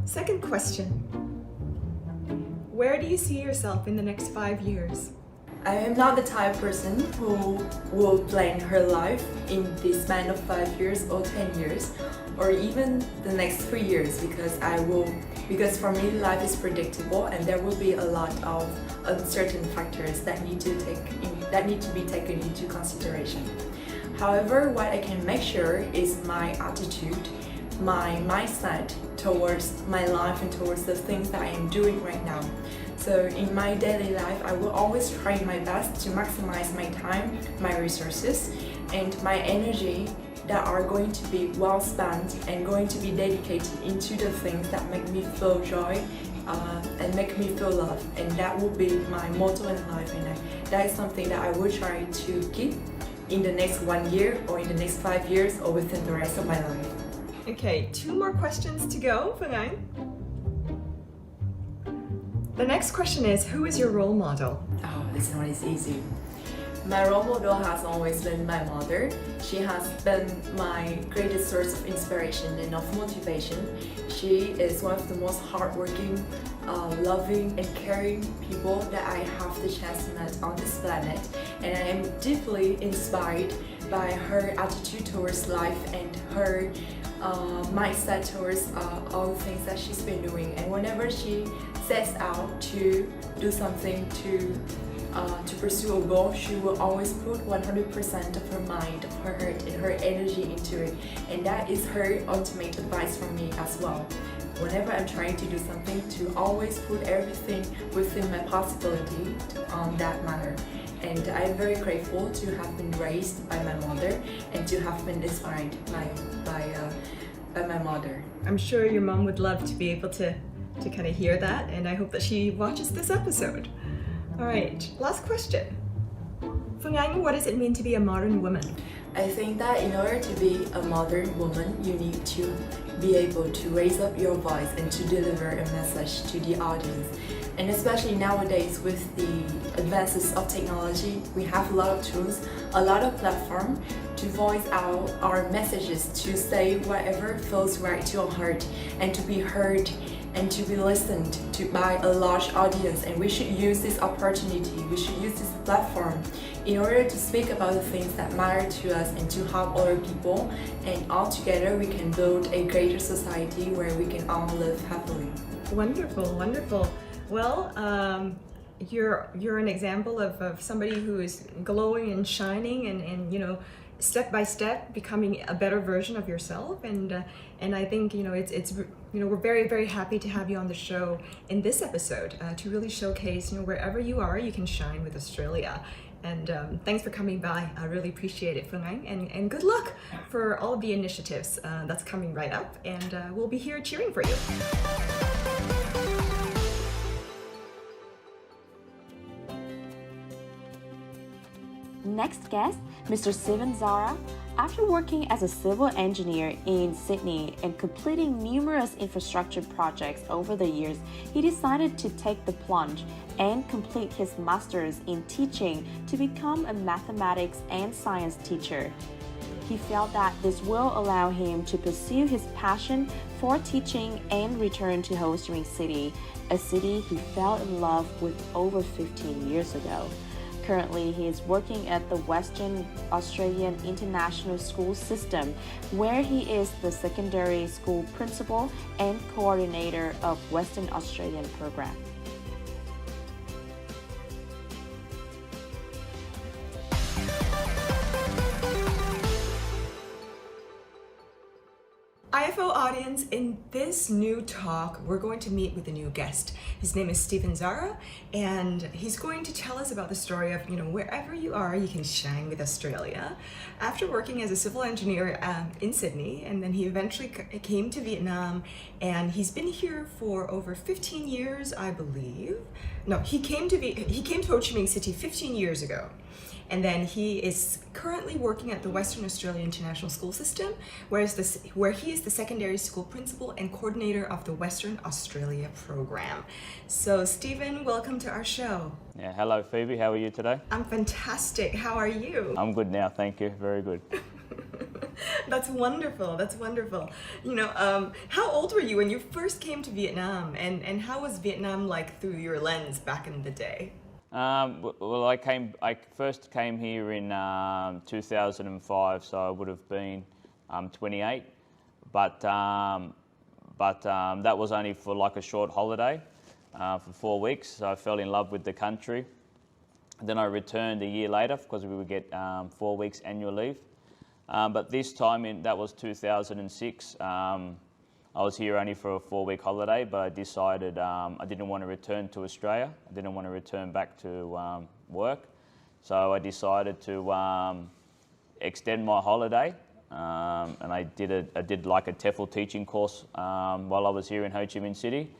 Second question. Where do you see yourself in the next 5 years? I am not the type of person who will plan her life in the span of 5 years or 10 years, or even the next 3 years, because for me life is predictable and there will be a lot of uncertain factors that need to be taken into consideration. However, what I can make sure is my attitude, my mindset towards my life and towards the things that I am doing right now. So in my daily life, I will always try my best to maximize my time, my resources, and my energy that are going to be well spent and going to be dedicated into the things that make me feel joy and make me feel love. And that will be my motto in life, and that is something that I will try to keep in the next 1 year or in the next 5 years or within the rest of my life. Okay, 2 more questions to go, Phương Anh. The next question is, who is your role model? Oh, this one is easy. My role model has always been my mother. She has been my greatest source of inspiration and of motivation. She is one of the most hardworking, loving and caring people that I have the chance to meet on this planet. And I am deeply inspired by her attitude towards life and her mindset towards all the things that she's been doing. And whenever she sets out to do something, to pursue a goal, she will always put 100% of her mind, of her heart and her energy into it. And that is her ultimate advice for me as well. Whenever I'm trying to do something, to always put everything within my possibility on that matter. And I'm very grateful to have been raised by my mother and to have been inspired by my mother. I'm sure your mom would love to be able to kind of hear that, and I hope that she watches this episode. All right, last question. Phương Anh, what does it mean to be a modern woman? I think that in order to be a modern woman, you need to be able to raise up your voice and to deliver a message to the audience. And especially nowadays with the advances of technology, we have a lot of tools, a lot of platforms to voice out our messages, to say whatever feels right to our heart and to be heard and to be listened to by a large audience. And we should use this opportunity, we should use this platform in order to speak about the things that matter to us and to help other people. And all together we can build a greater society where we can all live happily. Wonderful, wonderful. Well, you're an example of somebody who is glowing and shining and you know, step by step becoming a better version of yourself. And I think, you know, it's you know, we're very, very happy to have you on the show in this episode to really showcase, you know, wherever you are, you can shine with Australia. And thanks for coming by. I really appreciate it, Phương Anh. And good luck for all of the initiatives that's coming right up. And we'll be here cheering for you. Next guest, Mr. Steven Zara. After working as a civil engineer in Sydney and completing numerous infrastructure projects over the years, he decided to take the plunge and complete his master's in teaching to become a mathematics and science teacher. He felt that this will allow him to pursue his passion for teaching and return to Ho Chi Minh City, a city he fell in love with over 15 years ago. Currently, he is working at the Western Australian International School System, where he is the secondary school principal and coordinator of Western Australian program. IFO audience, in this new talk, we're going to meet with a new guest. His name is Steven Zara, and he's going to tell us about the story of, wherever you are, you can shine with Australia. After working as a civil engineer in Sydney, and then he eventually came to Vietnam, and he's been here for over 15 years, I believe. No, he came to Ho Chi Minh City 15 years ago. And then he is currently working at the Western Australia International School System, where he is the secondary school principal and coordinator of the Western Australia program. So, Steven, welcome to our show. Yeah, hello, Phoebe. How are you today? I'm fantastic. How are you? I'm good now, thank you. Very good. That's wonderful. That's wonderful. How old were you when you first came to Vietnam, and how was Vietnam like through your lens back in the day? Well, I first came here in 2005, so I would have been 28. But that was only for like a short holiday for 4 weeks. So I fell in love with the country. Then I returned a year later because we would get 4 weeks annual leave. But this time, that was 2006. I was here only for a 4-week holiday, but I decided I didn't want to return to Australia. I didn't want to return back to work. So I decided to extend my holiday, and I did like a TEFL teaching course while I was here in Ho Chi Minh City.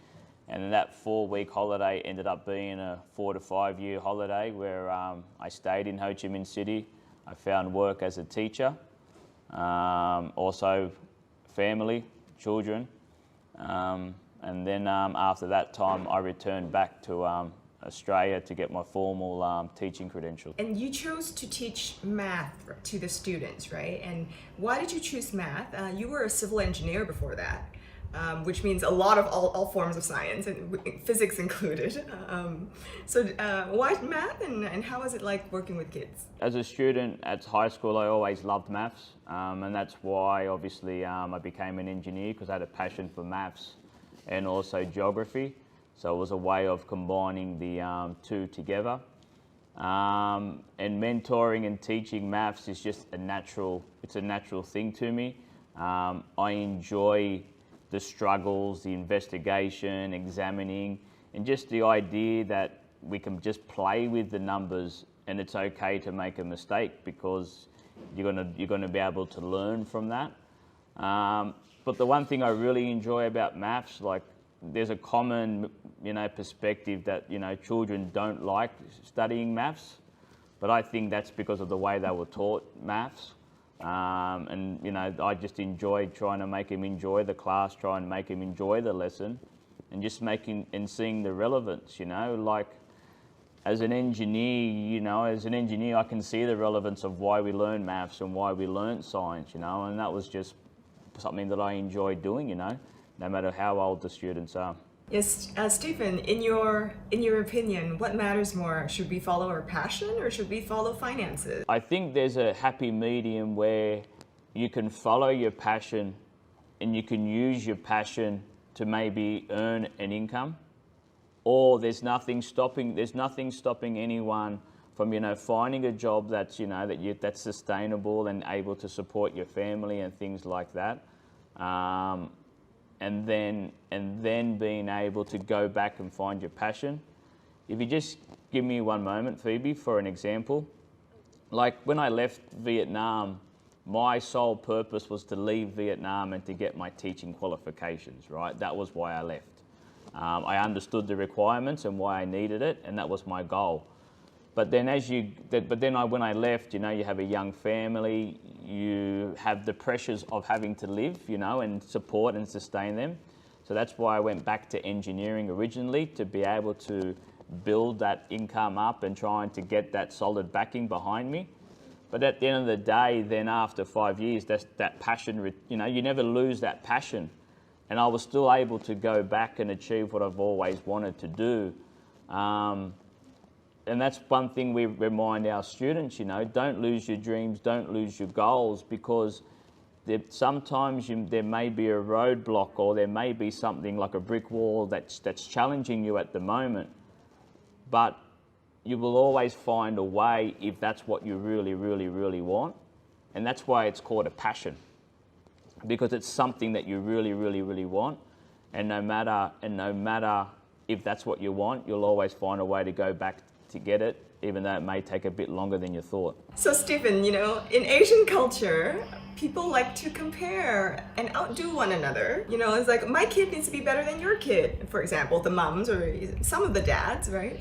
And then that 4-week holiday ended up being a 4 to 5 year holiday where I stayed in Ho Chi Minh City. I found work as a teacher, also family, children, and then after that time I returned back to Australia to get my formal teaching credentials. And you chose to teach math to the students, right? And why did you choose math? You were a civil engineer before that, which means a lot of all forms of science, and physics included. So why math, and how was it like working with kids? As a student at high school, I always loved maths, and that's why obviously I became an engineer, because I had a passion for maths and also geography. So it was a way of combining the two together. And mentoring and teaching maths is just it's a natural thing to me. I enjoy the struggles, the investigation, examining, and just the idea that we can just play with the numbers and it's okay to make a mistake because you're gonna be able to learn from that. But the one thing I really enjoy about maths, like there's a common, perspective that, children don't like studying maths, but I think that's because of the way they were taught maths. And I just enjoyed trying to make him enjoy the class, trying to make him enjoy the lesson, and just making and seeing the relevance. Like as an engineer, I can see the relevance of why we learn maths and why we learn science. And that was just something that I enjoyed doing. No matter how old the students are. Yes, Stephen, in your opinion, what matters more? Should we follow our passion or should we follow finances? I think there's a happy medium where you can follow your passion and you can use your passion to maybe earn an income, or there's nothing stopping anyone from finding a job that's that's sustainable and able to support your family and things like that. And then being able to go back and find your passion. If you just give me one moment, Phoebe, for an example. Like when I left Vietnam, my sole purpose was to leave Vietnam and to get my teaching qualifications, right? That was why I left. I understood the requirements and why I needed it, and that was my goal. But then when I left, you have a young family, you have the pressures of having to live, and support and sustain them. So that's why I went back to engineering originally, to be able to build that income up and trying to get that solid backing behind me. But at the end of the day, then after 5 years, that passion, you never lose that passion. And I was still able to go back and achieve what I've always wanted to do. And that's one thing we remind our students, don't lose your dreams, don't lose your goals, because sometimes there may be a roadblock, or there may be something like a brick wall that's challenging you at the moment. But you will always find a way if that's what you really, really, really want. And that's why it's called a passion. because it's something that you really, really, really want. And no matter if that's what you want, you'll always find a way to go back to get it, even though it may take a bit longer than you thought. So Steven, you know, in Asian culture, people like to compare and outdo one another. You know, it's like, my kid needs to be better than your kid, for example, the moms or some of the dads, right?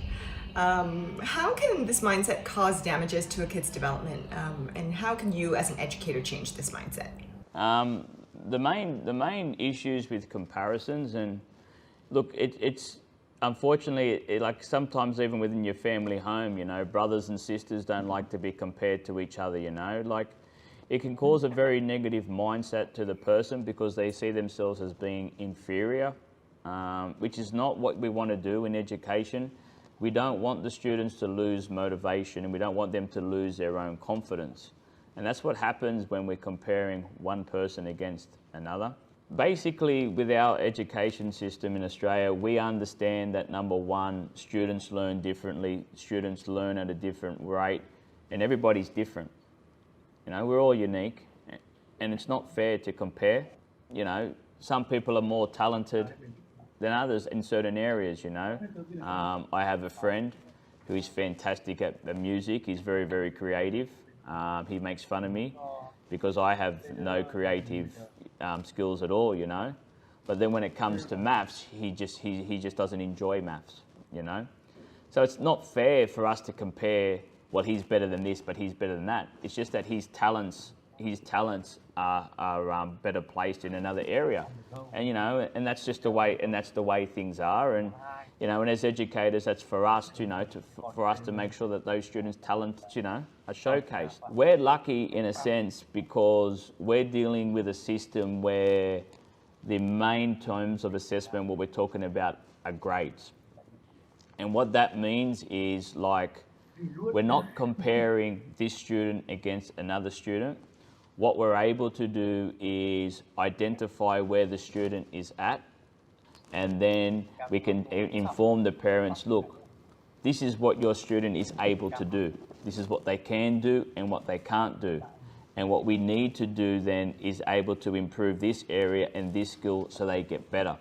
How can this mindset cause damages to a kid's development? And how can you as an educator change this mindset? The main issues with comparisons, and look, it's unfortunately, like sometimes even within your family home, you know, brothers and sisters don't like to be compared to each other, you know, like it can cause a very negative mindset to the person because they see themselves as being inferior, which is not what we want to do in education. We don't want the students to lose motivation, and we don't want them to lose their own confidence. And that's what happens when we're comparing one person against another. Basically, with our education system in Australia, we understand that number one, students learn differently, students learn at a different rate, and everybody's different. You know, we're all unique, and it's not fair to compare. You know, some people are more talented than others in certain areas, you know. I have a friend who is fantastic at music. He's very, very creative. He makes fun of me because I have no creative skills at all, you know. But then when it comes to maths, he just doesn't enjoy maths, you know. So it's not fair for us to compare, well, he's better than this, but he's better than that. It's just that his talents are better placed in another area, and you know, and that's just the way things are. And you know, and as educators, that's for us to, you know, for us to make sure that those students' talents, you know, are showcased. We're lucky in a sense because we're dealing with a system where the main terms of assessment, what we're talking about, are grades. And what that means is, like, we're not comparing this student against another student. What we're able to do is identify where the student is at, and then we can inform the parents, look, this is what your student is able to do. This is what they can do and what they can't do. And what we need to do then is able to improve this area and this skill so they get better.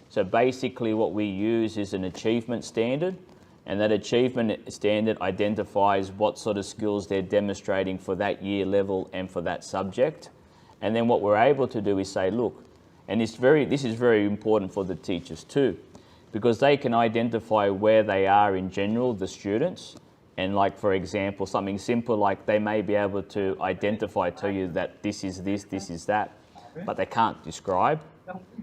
So basically what we use is an achievement standard, and that achievement standard identifies what sort of skills they're demonstrating for that year level and for that subject. And then what we're able to do is say, look, and this is very important for the teachers too, because they can identify where they are in general, the students. And like, for example, something simple like they may be able to identify, tell you that this is this, this is that, but they can't describe.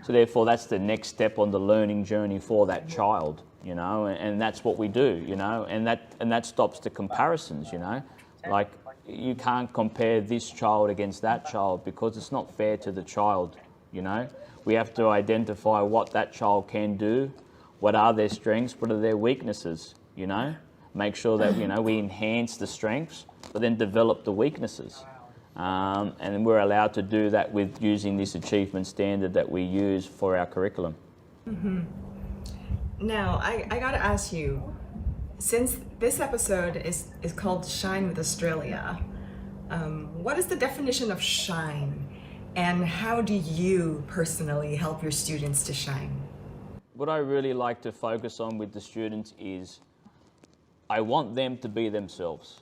So therefore, that's the next step on the learning journey for that child, you know, and that's what we do, you know, and that stops the comparisons, you know. Like, you can't compare this child against that child because it's not fair to the child, you know. We have to identify what that child can do, what are their strengths, what are their weaknesses, you know. Make sure that, you know, we enhance the strengths, but then develop the weaknesses. And we're allowed to do that with using this achievement standard that we use for our curriculum. Mm-hmm. Now, I gotta ask you, since this episode is called Shine with Australia, what is the definition of shine? And how do you personally help your students to shine? What I really like to focus on with the students is I want them to be themselves.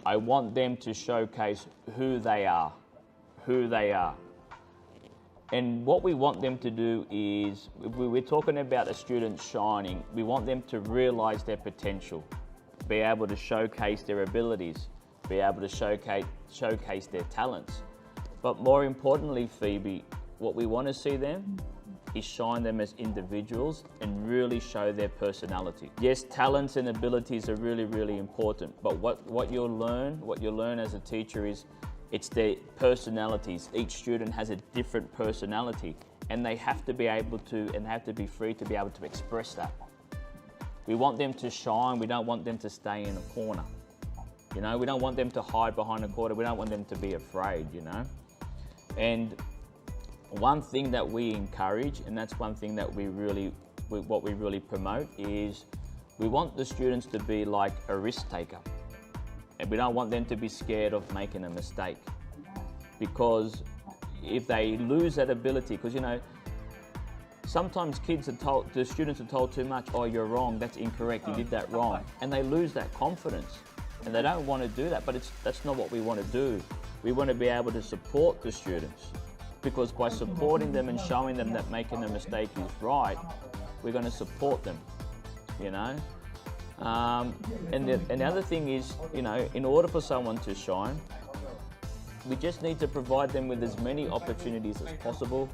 I want them to showcase who they are. And what we want them to do is, if we're talking about a student shining, we want them to realize their potential, be able to showcase their abilities, be able to showcase their talents. But more importantly, Phoebe, what we want to see them is shine them as individuals and really show their personality. Yes, talents and abilities are really, really important, but what you'll learn as a teacher is it's their personalities. Each student has a different personality, and they have to be able to, and have to be free to be able to express that. We want them to shine, we don't want them to stay in a corner. You know, we don't want them to hide behind a corner, we don't want them to be afraid, you know. And one thing that we encourage, and that's one thing that what we really promote, is we want the students to be like a risk taker. And we don't want them to be scared of making a mistake. Because if they lose that ability, because sometimes the students are told too much, oh, you're wrong, that's incorrect, you did that wrong. And they lose that confidence. And they don't want to do that, but that's not what we want to do. We want to be able to support the students, because by supporting them and showing them that making a mistake is right, we're going to support them, And the other thing is, in order for someone to shine, we just need to provide them with as many opportunities as possible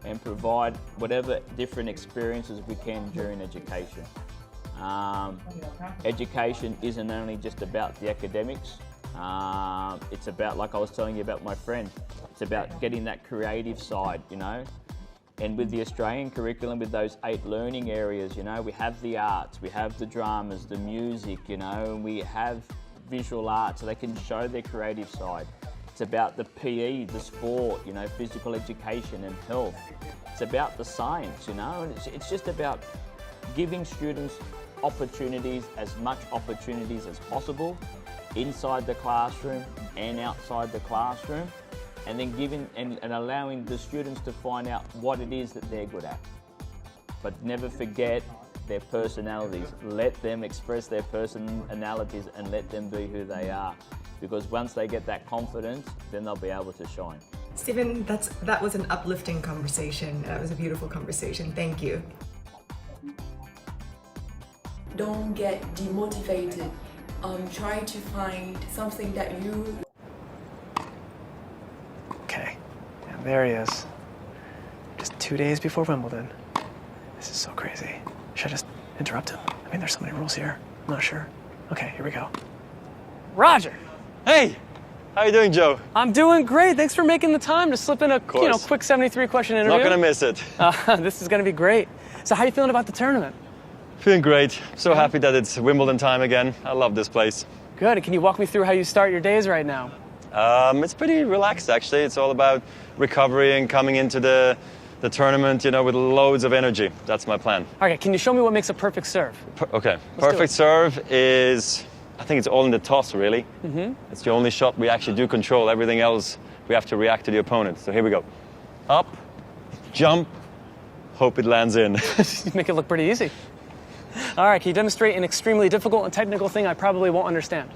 and provide whatever different experiences we can during education. Education isn't only just about the academics, it's about, like I was telling you about my friend, it's about getting that creative side, And with the Australian curriculum, with those 8 learning areas, we have the arts, we have the dramas, the music, and we have visual art, so they can show their creative side. It's about the PE, the sport, physical education and health. It's about the science, and it's just about giving students opportunities, as much opportunities as possible, inside the classroom and outside the classroom, and then giving and allowing the students to find out what it is that they're good at. But never forget their personalities. Let them express their personalities and let them be who they are. Because once they get that confidence, then they'll be able to shine. Steven, that was an uplifting conversation. That was a beautiful conversation. Thank you. Don't get demotivated. Try to find something that you... Okay, and there he is. Just 2 days before Wimbledon. This is so crazy. Should I just interrupt him? I mean, there's so many rules here. I'm not sure. Okay, here we go. Roger! Hey! How you doing, Joe? I'm doing great. Thanks for making the time to slip in a quick 73-question interview. Not gonna miss it. This is gonna be great. So how are you feeling about the tournament? Feeling great. So happy that it's Wimbledon time again. I love this place. Good. Can you walk me through how you start your days right now? It's pretty relaxed, actually. It's all about recovery and coming into the tournament, with loads of energy. That's my plan. Okay, can you show me what makes a perfect serve? Okay. Perfect serve is, I think it's all in the toss, really. Mm-hmm. It's the only shot we actually do control. Everything else, we have to react to the opponent. So here we go. Up, jump, hope it lands in. You make it look pretty easy. All right, can you demonstrate an extremely difficult and technical thing I probably won't understand?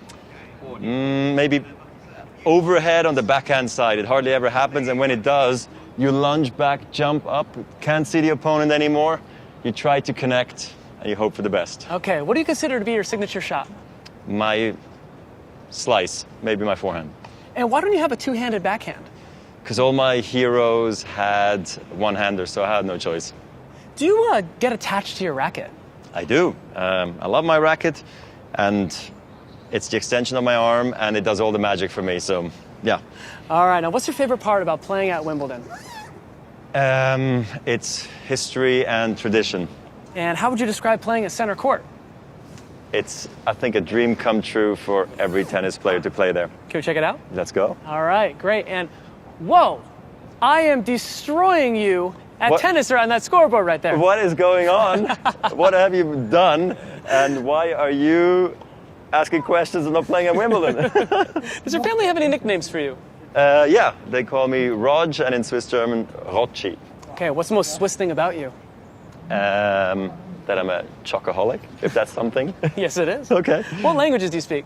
Maybe overhead on the backhand side. It hardly ever happens, and when it does, you lunge back, jump up, can't see the opponent anymore. You try to connect, and you hope for the best. Okay, what do you consider to be your signature shot? My slice, maybe my forehand. And why don't you have a two-handed backhand? Because all my heroes had one-handers, so I had no choice. Do you get attached to your racket? I do. I love my racket, and it's the extension of my arm, and it does all the magic for me, so yeah. All right, now what's your favorite part about playing at Wimbledon? It's history and tradition. And how would you describe playing at center court? It's, I think, a dream come true for every tennis player to play there. Can we check it out? Let's go. All right, great. And whoa, I am destroying you at tennis on that scoreboard right there. What is going on? What have you done? And why are you asking questions and not playing at Wimbledon? Does your family have any nicknames for you? Yeah, they call me Rog, and in Swiss German, Rotschi. Okay, what's the most Swiss thing about you? That I'm a chocoholic, if that's something. Yes, it is. Okay. What languages do you speak?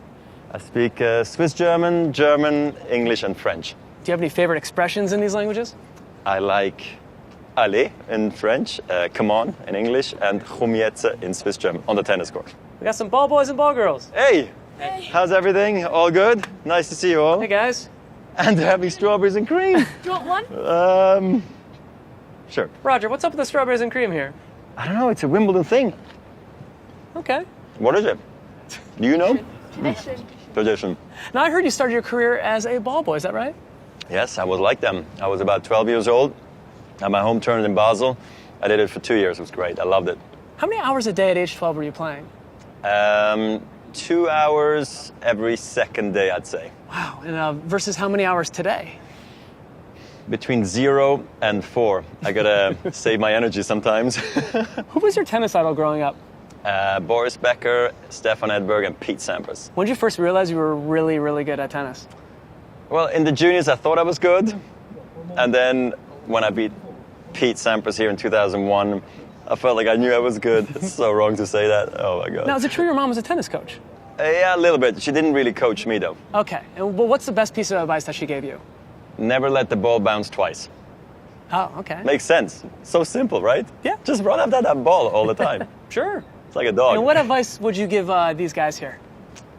I speak Swiss German, German, English, and French. Do you have any favorite expressions in these languages? I like allez in French, come on in English, and komm jetzt in Swiss German on the tennis court. We got some ball boys and ball girls. Hey! How's everything? All good? Nice to see you all. Hey, guys. And they're having strawberries and cream. Do you want one? Sure. Roger, what's up with the strawberries and cream here? I don't know, it's a Wimbledon thing. Okay. What is it? Do you know? Tradition. Tradition. Now, I heard you started your career as a ball boy, is that right? Yes, I was like them. I was about 12 years old at my home tournament in Basel. I did it for 2 years. It was great. I loved it. How many hours a day at age 12 were you playing? 2 hours every second day, I'd say. Wow. And versus how many hours today? Between 0 and 4. I gotta save my energy sometimes. Who was your tennis idol growing up? Boris Becker, Stefan Edberg, and Pete Sampras. When did you first realize you were really, really good at tennis? Well, in the juniors, I thought I was good. And then when I beat Pete Sampras here in 2001, I felt like I knew I was good. It's so wrong to say that. Oh my God. Now, is it true your mom was a tennis coach? Yeah, a little bit. She didn't really coach me though. Okay, and what's the best piece of advice that she gave you? Never let the ball bounce twice. Oh, okay. Makes sense. So simple, right? Yeah. Just run after that ball all the time. Sure. It's like a dog. And what advice would you give these guys here?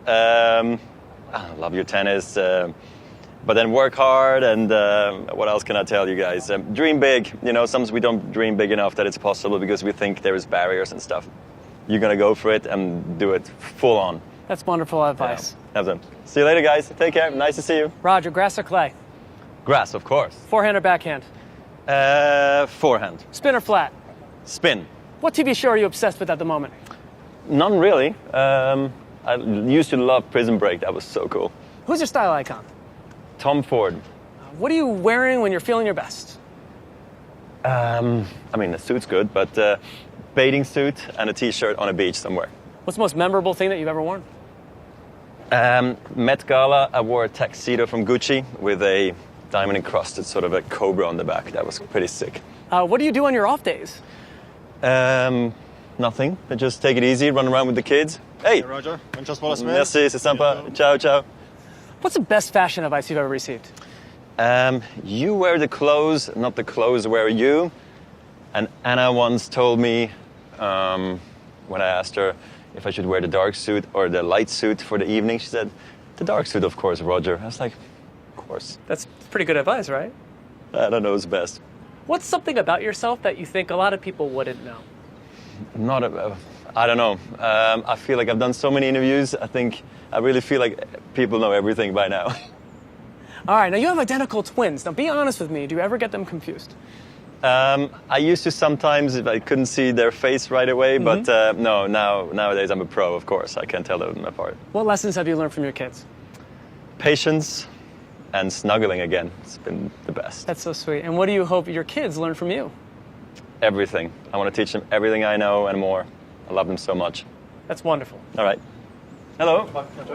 I love your tennis, but then work hard, and what else can I tell you guys? Dream big. You know, sometimes we don't dream big enough that it's possible because we think there is barriers and stuff. You're gonna go for it and do it full on. That's wonderful advice. Yeah. Have fun. See you later, guys. Take care. Nice to see you. Roger, grass or clay? Grass, of course. Forehand or backhand? Forehand. Spin or flat? Spin. What TV show are you obsessed with at the moment? None really. I used to love Prison Break. That was so cool. Who's your style icon? Tom Ford. What are you wearing when you're feeling your best? I mean, the suit's good, but bathing suit and a t-shirt on a beach somewhere. What's the most memorable thing that you've ever worn? Met Gala, I wore a tuxedo from Gucci with a diamond encrusted sort of a cobra on the back. That was pretty sick. What do you do on your off days? Nothing. I just take it easy, run around with the kids. Hey! Roger, merci, c'est sympa. Ciao, ciao. What's the best fashion advice you've ever received? You wear the clothes, not the clothes wear you. And Anna once told me, when I asked her if I should wear the dark suit or the light suit for the evening, she said, the dark suit, of course, Roger. I was like, of course. That's pretty good advice, right? I don't know what's best. What's something about yourself that you think a lot of people wouldn't know? I don't know. I feel like I've done so many interviews. I really feel like people know everything by now. All right, now you have identical twins. Now be honest with me, do you ever get them confused? I used to sometimes if I couldn't see their face right away, but no, nowadays I'm a pro, of course. I can tell them apart. What lessons have you learned from your kids? Patience and snuggling again. It's been the best. That's so sweet. And what do you hope your kids learn from you? Everything. I want to teach them everything I know and more. I love them so much. That's wonderful. All right. Hello.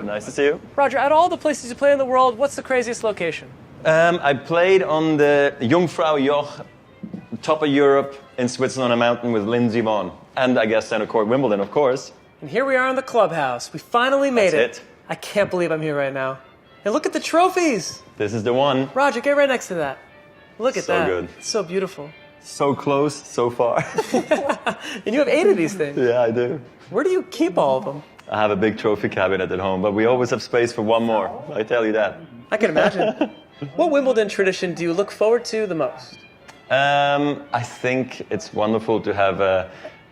Nice to see you. Roger, out of all the places you play in the world, what's the craziest location? I played on the Jungfraujoch, top of Europe, in Switzerland on a mountain with Lindsey Vonn. And I guess center court Wimbledon, of course. And here we are in the clubhouse. We finally made it. I can't believe I'm here right now. And look at the trophies. This is the one. Roger, get right next to that. Look at that. So good. It's so beautiful. So close, so far. And you have 8 of these things. Yeah, I do. Where do you keep all of them? I have a big trophy cabinet at home, but we always have space for one more. I tell you that. I can imagine. What Wimbledon tradition do you look forward to the most? I think it's wonderful to have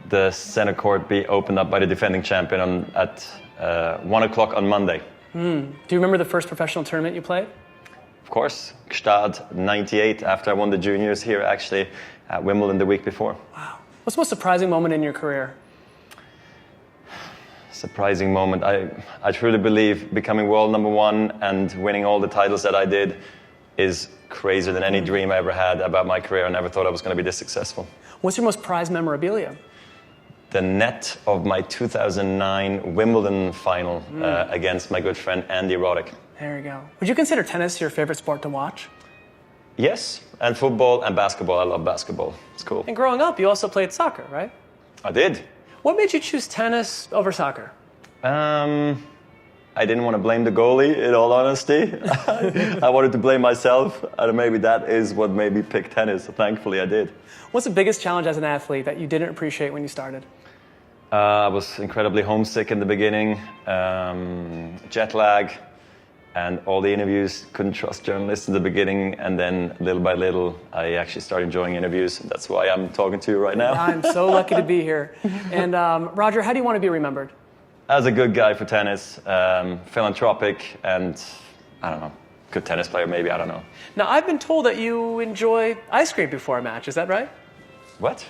the center court be opened up by the defending champion at 1 o'clock on Monday. Do you remember the first professional tournament you played? Of course, Gstaad 98, after I won the juniors here actually at Wimbledon the week before. Wow. What's the most surprising moment in your career? Surprising moment. I truly believe becoming world #1 and winning all the titles that I did is crazier than any dream I ever had about my career. I never thought I was going to be this successful. What's your most prized memorabilia? The net of my 2009 Wimbledon final against my good friend Andy Roddick. There you go. Would you consider tennis your favorite sport to watch? Yes, and football and basketball. I love basketball. It's cool. And growing up, you also played soccer, right? I did. What made you choose tennis over soccer? I didn't want to blame the goalie, in all honesty. I wanted to blame myself, and maybe that is what made me pick tennis. So thankfully, I did. What's the biggest challenge as an athlete that you didn't appreciate when you started? I was incredibly homesick in the beginning, jet lag, and all the interviews. Couldn't trust journalists in the beginning, and then little by little, I actually started enjoying interviews. That's why I'm talking to you right now. I'm so lucky to be here. And Roger, how do you want to be remembered? As a good guy for tennis, philanthropic, and I don't know, good tennis player maybe, I don't know. Now, I've been told that you enjoy ice cream before a match, is that right? What?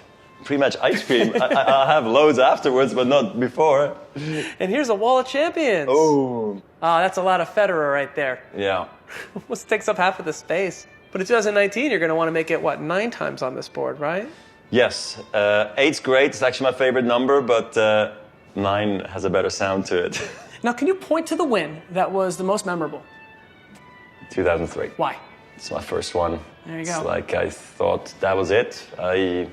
Pre-match ice cream? I have loads afterwards, but not before. And here's a wall of champions. Oh. That's a lot of Federer right there. Yeah. Almost takes up half of the space. But in 2019, you're going to want to make it, 9 times on this board, right? Yes. 8's great. It's actually my favorite number, but 9 has a better sound to it. Now, can you point to the win that was the most memorable? 2003. Why? It's my first one. There you It's go. like I thought that was it. I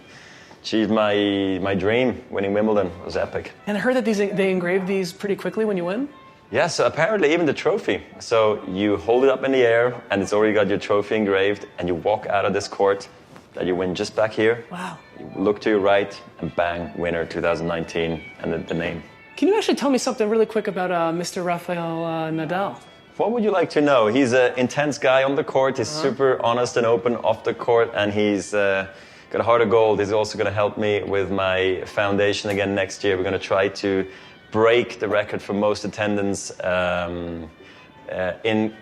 achieved my dream. Winning Wimbledon was epic. And I heard that they engrave these pretty quickly when you win. Yeah, so apparently even the trophy. So you hold it up in the air and it's already got your trophy engraved and you walk out of this court that you win just back here. Wow. You look to your right and bang, winner 2019 and the name. Can you actually tell me something really quick about Mr. Rafael Nadal? What would you like to know? He's an intense guy on the court. He's super honest and open off the court, and he's got a heart of gold. He's also going to help me with my foundation again next year. We're going to try to break the record for most attendance in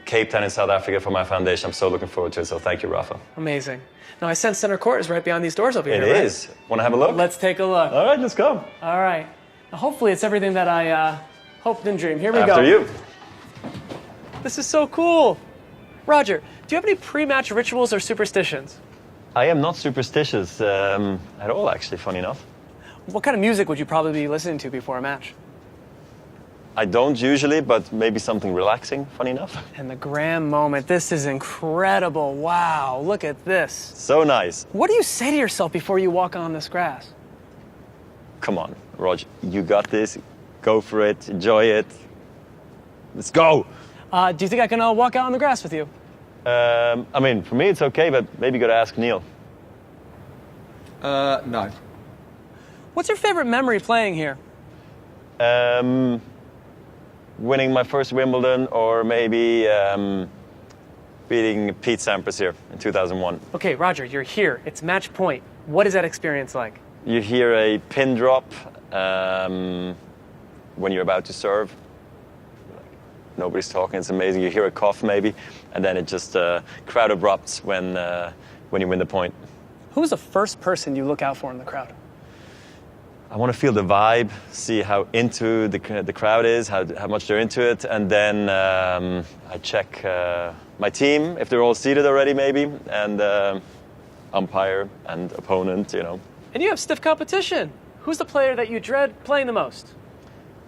Cape Town in South Africa for my foundation. I'm so looking forward to it, so thank you, Rafa. Amazing. Now, I sense center court is right behind these doors over here, It right? is. Want to have a look? Let's take a look. All right, let's go. All right. Now, hopefully it's everything that I hoped and dreamed. Here we go. After you. This is so cool. Roger, do you have any pre-match rituals or superstitions? I am not superstitious at all, actually, funny enough. What kind of music would you probably be listening to before a match? I don't usually, but maybe something relaxing, funny enough. And the grand moment. This is incredible. Wow, look at this. So nice. What do you say to yourself before you walk on this grass? Come on, Roger, you got this. Go for it, enjoy it. Let's go. Do you think I can walk out on the grass with you? I mean, for me it's okay, but maybe you gotta ask Neil. No. What's your favorite memory playing here? Winning my first Wimbledon, or maybe beating Pete Sampras here in 2001. Okay, Roger, you're here. It's match point. What is that experience like? You hear a pin drop when you're about to serve. Nobody's talking, it's amazing. You hear a cough maybe, and then it just crowd erupts when you win the point. Who's the first person you look out for in the crowd? I want to feel the vibe, see how into the crowd is, how much they're into it, and then I check my team, if they're all seated already maybe, and umpire and opponent, you know. And you have stiff competition. Who's the player that you dread playing the most?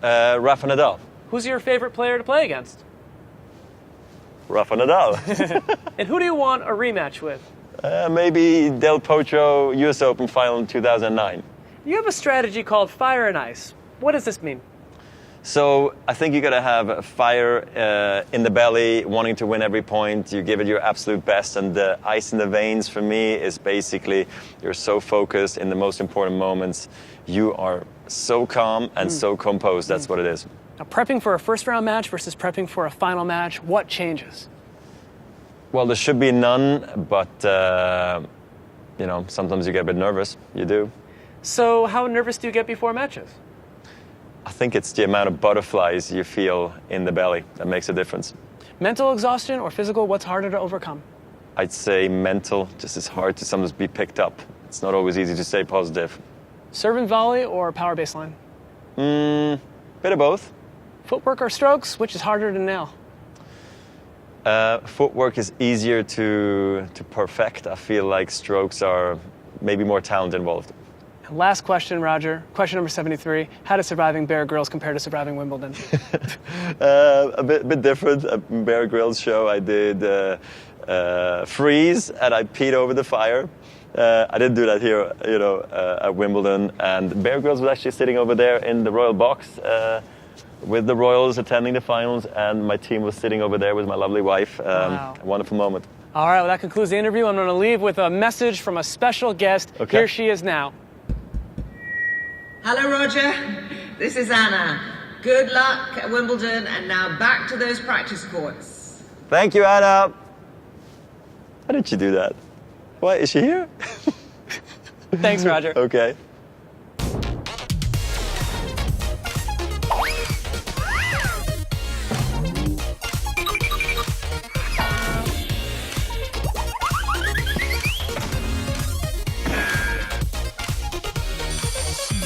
Rafa Nadal. Who's your favorite player to play against? Rafa Nadal. And who do you want a rematch with? Maybe Del Potro US Open final in 2009. You have a strategy called fire and ice. What does this mean? So I think you got to have fire in the belly, wanting to win every point. You give it your absolute best, and the ice in the veins for me is basically you're so focused in the most important moments. You are so calm and so composed. That's what it is. Now, prepping for a first round match versus prepping for a final match, what changes? Well, there should be none, but you know, sometimes you get a bit nervous. You do. So how nervous do you get before matches? I think it's the amount of butterflies you feel in the belly that makes a difference. Mental exhaustion or physical, what's harder to overcome? I'd say mental, just as hard to sometimes be picked up. It's not always easy to stay positive. Serve and volley or power baseline? Bit of both. Footwork or strokes, which is harder to nail? Footwork is easier to perfect. I feel like strokes are maybe more talent involved. And last question, Roger. Question number 73. How does surviving Bear Grylls compare to surviving Wimbledon? A bit different. At Bear Grylls show, I did freeze and I peed over the fire. I didn't do that here, you know, at Wimbledon. And Bear Grylls was actually sitting over there in the royal box with the royals attending the finals, and my team was sitting over there with my lovely wife. Wow. A wonderful moment. All right, well, that concludes the interview. I'm going to leave with a message from a special guest. Okay. Here she is now. Hello, Roger. This is Anna. Good luck at Wimbledon, and now back to those practice courts. Thank you, Anna. How did you do that? Why, is she here? Thanks, Roger. Okay.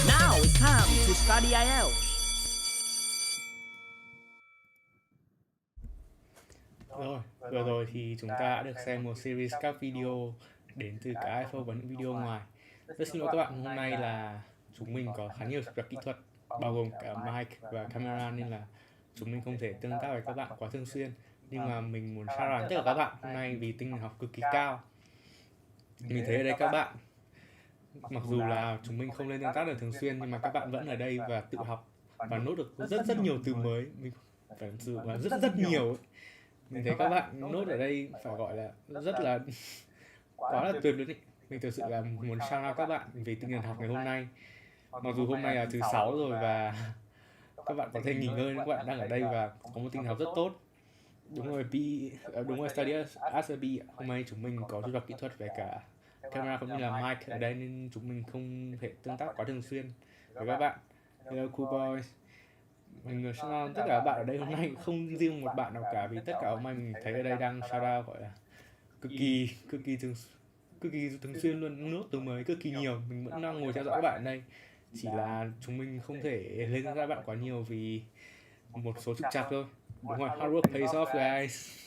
Now it's time to study IELTS. Rồi, vừa rồi thì chúng ta đã được xem một series các video đến từ cả IFO và những video ngoài. Rất xin lỗi các bạn, hôm nay là chúng mình có khá nhiều trục trặc kỹ thuật, bao gồm cả mic và camera, nên là chúng mình không thể tương tác với các bạn quá thường xuyên. Nhưng mà mình muốn shout out tất cả các bạn hôm nay vì tinh thần học cực kỳ cao. Mình thấy ở đây các bạn, mặc dù là chúng mình không lên tương tác được thường xuyên, nhưng mà các bạn vẫn ở đây và tự học và nốt được rất nhiều từ mới. Mình phải sự là rất nhiều ấy. Mình thấy các bạn nốt ở đây phải gọi là rất là quá là tuyệt luôn ý. Mình thực sự là muốn shout out các bạn vì tinh thần học ngày hôm nay. Mặc dù hôm nay là thứ 6 rồi và các bạn có thể nghỉ ngơi, các bạn đang ở đây và có một tinh thần học rất tốt. Đúng rồi, study as a B. Hôm nay chúng mình có rút kỹ thuật về cả camera cũng như là mic ở đây nên chúng mình không thể tương tác quá thường xuyên với các bạn. Hello cool boys. Mình shout out tất cả các bạn ở đây hôm nay, không riêng một bạn nào cả, vì tất cả hôm nay mình thấy ở đây đang shout out gọi là cực kỳ thường xuyên luôn, nốt từ mới cực kỳ nhiều. Mình vẫn đang ngồi theo dõi các bạn ở đây, chỉ là chúng mình không thể lên cho các bạn quá nhiều vì một số trục trặc thôi. Đúng rồi, hard work pays off guys.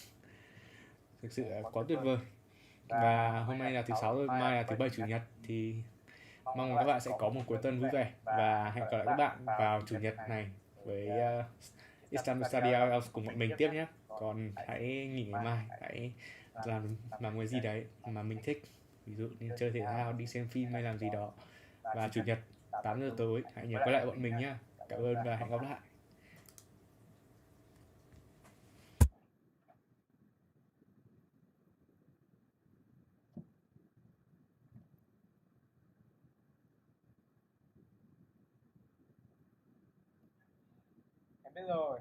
Thực sự là quá tuyệt vời. Và hôm nay là thứ 6 rồi, mai là thứ 7 chủ nhật thì mong các bạn sẽ có một cuối tuần vui vẻ và hẹn gặp lại các bạn vào chủ nhật này với It's time to study IELTS cùng bọn mình tiếp nhé. Còn hãy nghỉ ngày mai, hãy làm cái gì đấy mà mình thích, ví dụ như chơi thể thao, đi xem phim hay làm gì đó. Và chủ nhật 8 giờ tối hãy nhớ quay lại bọn mình nhé. Cảm ơn và hẹn gặp lại. Em biết rồi.